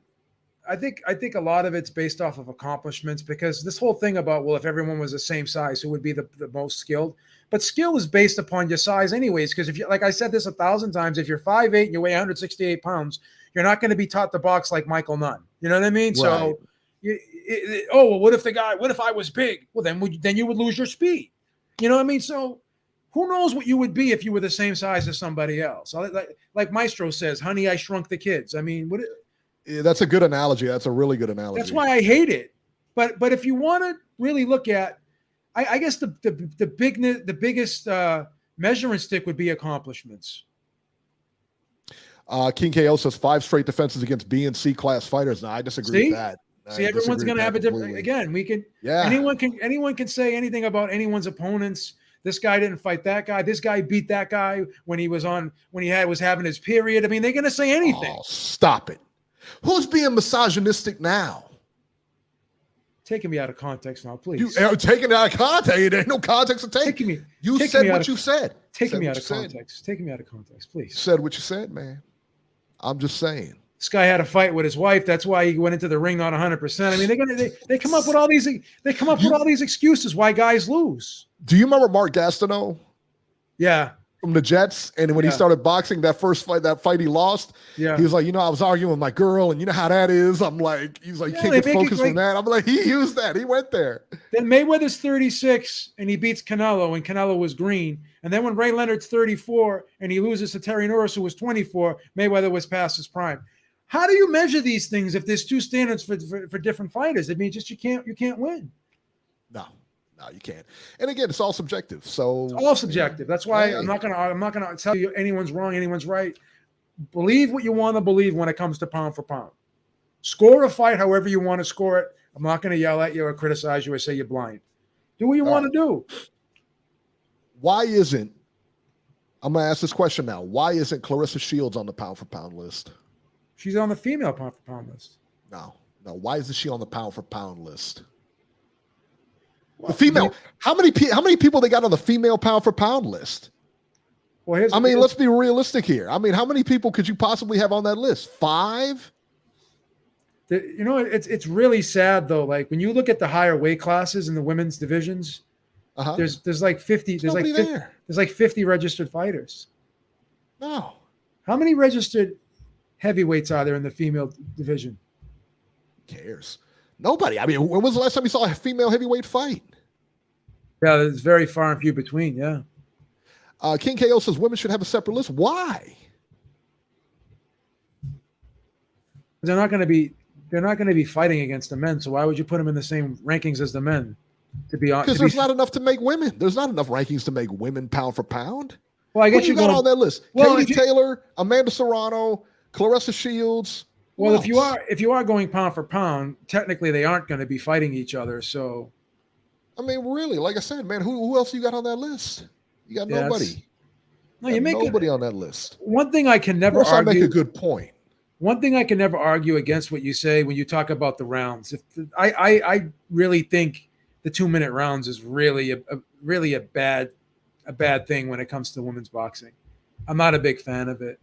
I think a lot of it's based off of accomplishments, because this whole thing about, well, if everyone was the same size, who would be the most skilled? But skill is based upon your size anyways, because if you, like I said this 1,000 times, if you're 5'8" and you weigh 168 pounds, you're not going to be taught to box like Michael Nunn. You know what I mean? Right. So, what if I was big? Well, then you would lose your speed. You know what I mean? So who knows what you would be if you were the same size as somebody else? Like Maestro says, honey, I shrunk the kids. I mean, yeah, that's a good analogy. That's a really good analogy. That's why I hate it. But if you want to really look at, I guess the biggest measuring stick would be accomplishments. King KO says 5 straight defenses against B and C class fighters. No, I disagree with that. See, everyone's going to have a different. Again, we can. Yeah. Anyone can say anything about anyone's opponents. This guy didn't fight that guy. This guy beat that guy when he was having his period. I mean, they're going to say anything. Oh, stop it. Who's being misogynistic now? Taking me out of context now, please. You taking it out of context. There ain't no context to take. You said what you said. Taking me out of context. Taking me out of context, please. Said what you said, man. I'm just saying. This guy had a fight with his wife. That's why he went into the ring not 100%. I mean, they come up with all these excuses why guys lose. Do you remember Mark Castano? Yeah. From the Jets, and when he started boxing, that fight he lost, he was like, I was arguing with my girl, and you know how that is. I'm like, he's like, can't get focused on that. I'm like, he used that. He went there. Then Mayweather's 36, and he beats Canelo, and Canelo was green. And then when Ray Leonard's 34, and he loses to Terry Norris, who was 24, Mayweather was past his prime. How do you measure these things if there's two standards for different fighters? I mean, just you can't win. No, you can't. And again, it's all subjective. So it's all subjective. That's why I'm not gonna tell you anyone's wrong, anyone's right. Believe what you want to believe when it comes to pound for pound. Score a fight however you want to score it. I'm not going to yell at you or criticize you or say you're blind. Do what you want to do. Why isn't? I'm going to ask this question now. Why isn't Clarissa Shields on the pound for pound list? She's on the female pound for pound list. No. Why isn't she on the pound for pound list? The female. How many people they got on the female pound for pound list? Well, let's be realistic here. I mean, how many people could you possibly have on that list? 5? It's really sad though. Like when you look at the higher weight classes in the women's divisions, there's like 50. There's like 50 registered fighters. No. How many registered heavyweights are there in the female division? Who cares? Nobody. I mean, when was the last time you saw a female heavyweight fight? Yeah, it's very far and few between. Yeah. King KO says women should have a separate list. Why? They're not going to be fighting against the men. So why would you put them in the same rankings as the men? To be honest, because there's not enough to make women. There's not enough rankings to make women pound for pound. Well, I guess you got on that list. Katie Taylor, Amanda Serrano, Clarissa Shields. Well, if you are going pound for pound, technically they aren't going to be fighting each other. So, I mean, really, like I said, man, who else you got on that list? You got nobody. No, you make nobody on that list. One thing I can never argue. I make a good point. One thing I can never argue against what you say when you talk about the rounds. I really think the 2-minute rounds is really a bad thing when it comes to women's boxing. I'm not a big fan of it.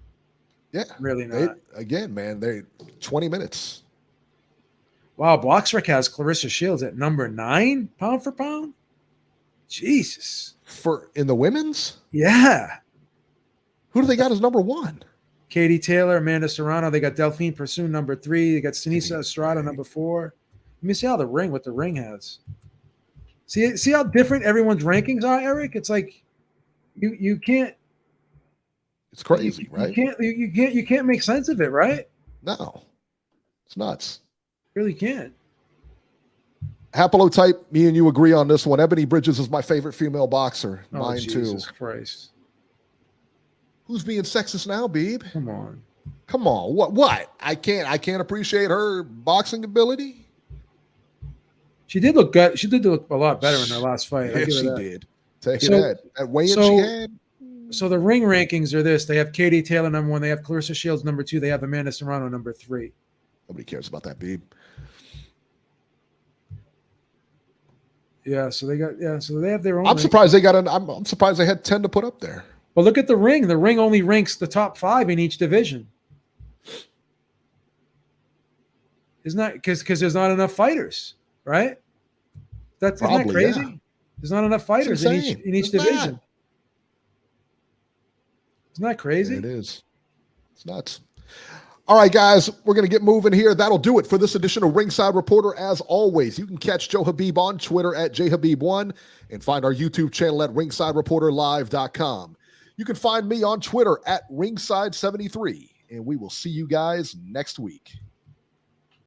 Yeah, really not. They're 20 minutes. Wow, BoxRec has Clarissa Shields at number 9 pound for pound. Jesus. In the women's? Yeah. Who do they got as number 1? Katie Taylor, Amanda Serrano. They got Delphine Persoon number 3. They got Sinisa Estrada number 4. Let me see how the ring has. See how different everyone's rankings are, Eric? It's like you can't. It's crazy, right? You can't make sense of it, right? No, it's nuts. Really can't. Haplotype, me and you agree on this one. Ebony Bridges is my favorite female boxer. Mine Jesus too. Jesus Christ. Who's being sexist now, Beeb? Come on. What? I can't appreciate her boxing ability. She did look good. She did look a lot better in her last fight. Yeah, she did. Take that. That weigh-in she had. So the ring rankings are this. They have Katie Taylor number 1. They have Clarissa Shields number 2. They have Amanda Serrano number 3. Nobody cares about that, Beeb. Yeah, so they have their own. I'm surprised they got I'm surprised they had 10 to put up there. Well, look at the ring. The ring only ranks the top 5 in each division. Isn't that because there's not enough fighters, right? Isn't that crazy? Yeah. There's not enough fighters in each division. Isn't that crazy? It is. It's nuts. All right, guys, we're going to get moving here. That'll do it for this edition of Ringside Reporter. As always, you can catch Joe Habib on Twitter at jhabib1 and find our YouTube channel at ringsidereporterlive.com. You can find me on Twitter at ringside73, and we will see you guys next week.